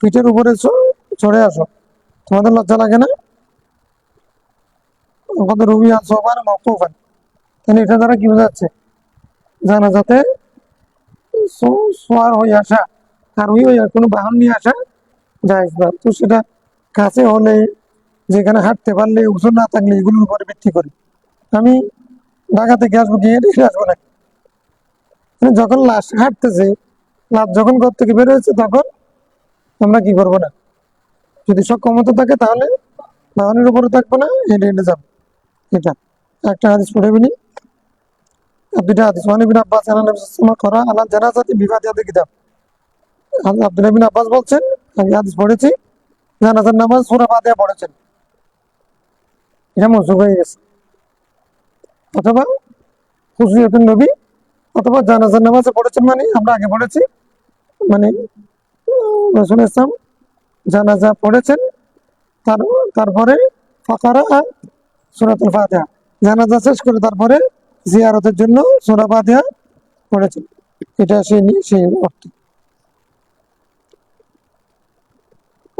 পিঠের উপরে চড়ে আসো, তোমাদের লজ্জা লাগে না? আমাদের রুবি আর সোফান মকুফান, তাহলে এটা দ্বারা কি বোঝাচ্ছে? জানাজাতে শোয়ার হয়ে আসা আর ওই কোনো বাহন নিয়ে আসা জায়েজ না। তো সেটা কাছে হলে, যেখানে হাঁটতে পারলে, ওজন না থাকলে, এগুলোর উপরে ভিত্তি করে আমি ঢাকা থেকে আসবো, গিয়ে রেখে আসবো না। যখন লাশ হাঁটতেছে, লাশ যখন ঘর থেকে বের হয়েছে, তখন আমরা কি করবো না? যদি সক্ষমতা থাকে তাহলে বাহনের উপরে থাকবো না, হেঁটে হেঁটে যাবো। এটা একটা হাদিস পড়ে বিনি, দুইটা হাদিস। ওয়ান ইবনে আব্বাস আন নবী সাল্লাল্লাহু আলাইহি ওয়াসাল্লাম করা আলা জানাজাতি বিফাতিহাতিল কিতাব। আব্দুল্লাহ ইবনে আব্বাস বলছেন, আমি হাদিস পড়েছি, জানাজার নামাজ সূরা ফাতিহা পড়েছেন। এটা মওকুফ হয়ে গেছে। অথবা খুশিয়াতুন নবী, অথবা জানাজার নামাজে পড়েছেন, মানে আমরা আগে পড়েছি, মানে রাসূল ইসলাম জানাজা পড়েছেন, তারপরে ফাকারা সূরাতুল ফাতিহা, জানাজা শেষ করে তারপরে জিয়ারতের জন্য সূরা ফাতিহা পড়েছেন। এটা সেই অর্থ।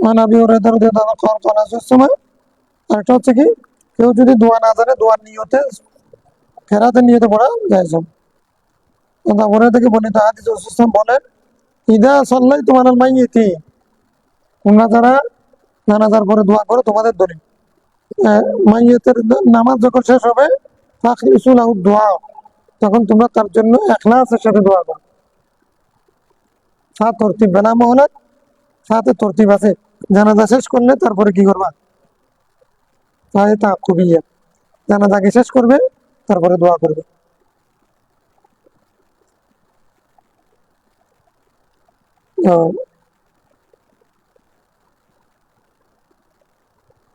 মান আবি হুরায়রা রাদিয়াল্লাহু আনহু قال قال رسول الله। আরেকটা হচ্ছে কি, কেউ যদি দোয়া না জানে, দোয়ার নিয়তে, কেরাতের নিয়তে পড়া যায়। তারপরে থেকে বর্ণিত হাদিস রাসূল সাল্লাল্লাহু আলাইহি ওয়াসাল্লাম বলেন, ইদা সাল্লাইতুম আলাল মাইয়িতি, তোমরা যারা জানাজার পরে দোয়া করো, তোমাদের দলিল, মাইয়িতের নামাজ যখন শেষ হবে, ফাখলিসু লাহু দুআ, তখন তোমরা তার জন্য ইখলাসের সাথে দোয়া করো। সাত তরতিব বেলা মহলত, সাথে তরতিব আছে। জানাজা শেষ করলে তারপরে কি করবা? তাকুবিয়া, জানাজাকে শেষ করবে, তারপরে দোয়া করবে।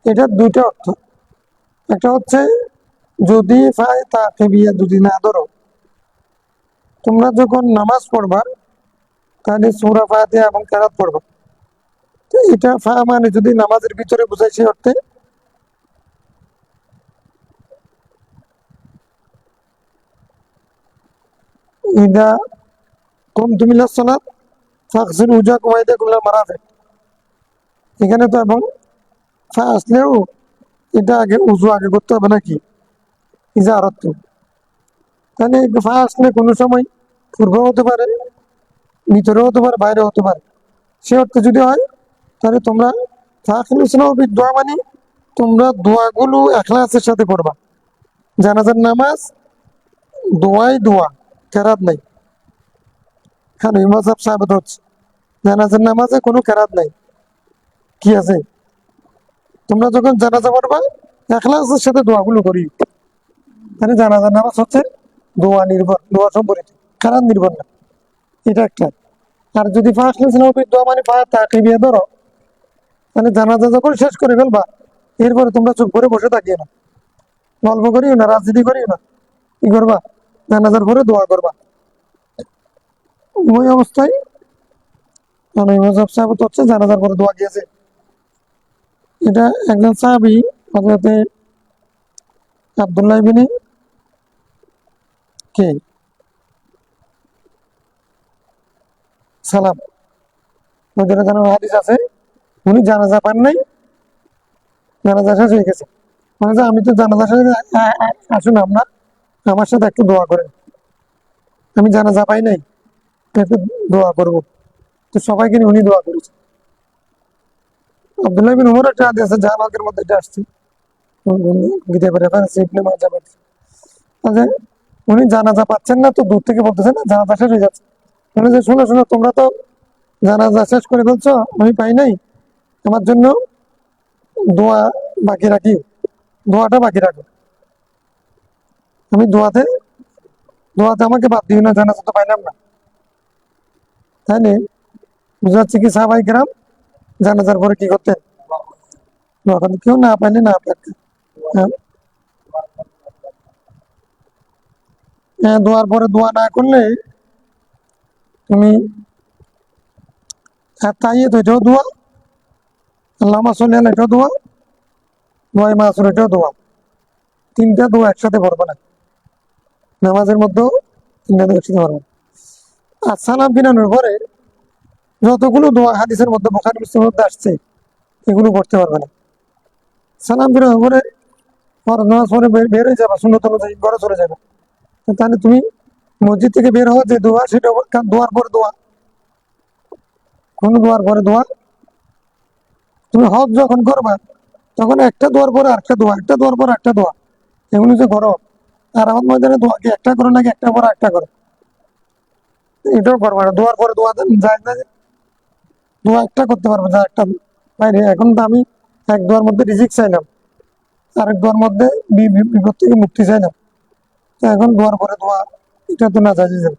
এটার দুইটা অর্থ। একটা হচ্ছে, যদি তাকিবিয়া যদি না ধরো, তোমরা যখন নামাজ পড়বা তাহলে সূরা ফাতিহা এবং কেরাত পড়বা। তো এটা মানে যদি নামাজের ভিতরে বোঝায়, সেই অর্থে ইদা কুমতুম ইলাস সালাত ফাগসিলু উজুহাকুম ওয়া আইদিয়াকুম ইলাল মারাফিক। এখানে তো এবং ফা আসলেও এটা আগে উজু আগে করতে হবে নাকি? ইজা আরাদতু, তাহলে ফা আসলে কোনো সময় পূর্ব হতে পারে, ভিতরে হতে পারে, বাইরে হতে পারে। সে অর্থে যদি হয়, তাহলে তোমরা দোয়া, মানে তোমরা দোয়াগুলো ইখলাসের সাথে করবা। জানাজার নামাজ দোয়াই দোয়া, কেরাত নাই। হ্যাঁ, মাযহাব সাবিত হচ্ছে জানাজার নামাজে কোনো কেরাত নাই। কি আছে? তোমরা যখন জানাজা পড়বা, ইখলাসের সাথে দোয়াগুলো করি। মানে জানাজার নামাজ হচ্ছে দোয়া নির্ভর, দোয়া সম্পর্কিত, কেরাত নির্ভর না। এটা একটা। আর যদি দোয়া মানে তাকিবিয়া ধরো, মানে জানাজা যখন শেষ করে ফেলবা, এরপরে তোমরা চুপ করে বসে থাকিও না, গল্প করিও না, রাজনীতি করিও না। কি করবা? জানাজার পরে দোয়া করবা। ওই অবস্থায় মানে মাযহাব সাহাবত হচ্ছে জানাজার পরে দোয়া গিয়েছে। এটা একজন সাহাবী হযরতে আব্দুল্লাহ ইবনে কে সালাম, ওদের জানার হাদিস আছে, উনি জানাজা পান নাই, জানাজা শেষ হয়ে গেছে। মানে যে আমি তো জানাজা শেষ, আসুন আপনার আমার সাথে একটু দোয়া করেন, আমি জানাজা পাই নাই, একটু দোয়া করবো। তো সবাইকে নিয়ে উনি দোয়া করেছেন। আব্দুল্লাহ বিন উমর একটা হাদিস আছে, জাহাবাগের মধ্যে এটা আসছে, কিতাবের রেফারেন্স ইবনে মাজাহ। আচ্ছা, উনি জানাজা পাচ্ছেন না, তো দূর থেকে বলতেছেন না জানাজা শেষ হয়ে যাচ্ছে, মানে যে শোনো শোনো, তোমরা তো জানাজা শেষ করে ফেলছো, আমি পাই নাই, আমার জন্য দোয়া বাকি রাখি, দোয়াটা বাকি রাখো। আমি দোয়াতে আমাকে বাদ দিও না, জানাজা তো পাইলাম না। তাই না? বুঝা যাচ্ছে কি, সাহাবায়ে কেরাম জানাজার পরে কি করতেন? দোয়া করতেন। কেউ না পাইলে না পাইলে, হ্যাঁ, দোয়ার পরে দোয়া না করলে তুমি তাইয়্যিদ, এটাও দোয়া, আল্লাহুম্মা সাল্লি আলা, এটাও দোয়া, দোয়ায়ে মাসুর, এটাও দোয়া। তিনটা দোয়া একসাথে পড়বে না নামাজের মধ্যেও, তিনটা দোয়া একসাথে পড়বে। আর সালাম ফিরানোর পরে যতগুলো দোয়া হাদিসের মধ্যে বুখারী মুসলিমের মধ্যে আসছে এগুলো করতে পারবে না। সালাম ফিরানোর পরে ফরজ নামাজ পড়ে বের হয়ে যাবে, সুন্নত অনুযায়ী ঘরে চলে যাবে। তাহলে তুমি মসজিদ থেকে বের হওয়া যে দোয়া, সেটা দোয়ার পরে দোয়া, কোন দোয়ার পরে দোয়া। তুমি হজ যখন করবা তখন একটা দোয়ার পরে আরেকটা দোয়া, একটা দোয়ার পর একটা দোয়া, এগুলো যে করো। আর আমার ময়দানে দোয়া কি একটা করো নাকি একটা পর একটা করো? এটাও করবা না, দোয়ার পরে দোয়া যায় না। দোয়া একটা করতে পারবো যা একটা বাইরে। এখন তো আমি এক দোয়ার মধ্যে রিজিক চাইলাম, আরেক দোয়ার মধ্যে বিপদ থেকে মুক্তি চাইলাম। তো এখন দোয়ার পরে দোয়া, এটা তো না চাই যাবে।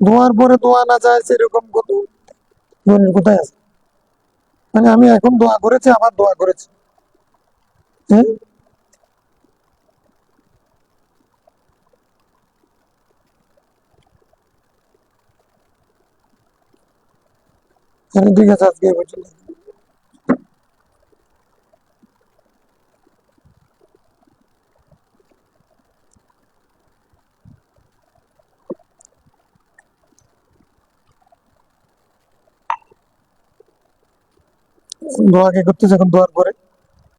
দোয়ার পরে দোয়া না যায় সেরকম কত দলিল কোথায় আছে? মানে আমি এখন দোয়া করেছি, আবার দোয়া করেছি, হ্যাঁ। ঠিক আছে, আজকে এই পর্যন্ত। দোয়া কে করতেছে এখন? দোয়ার পরে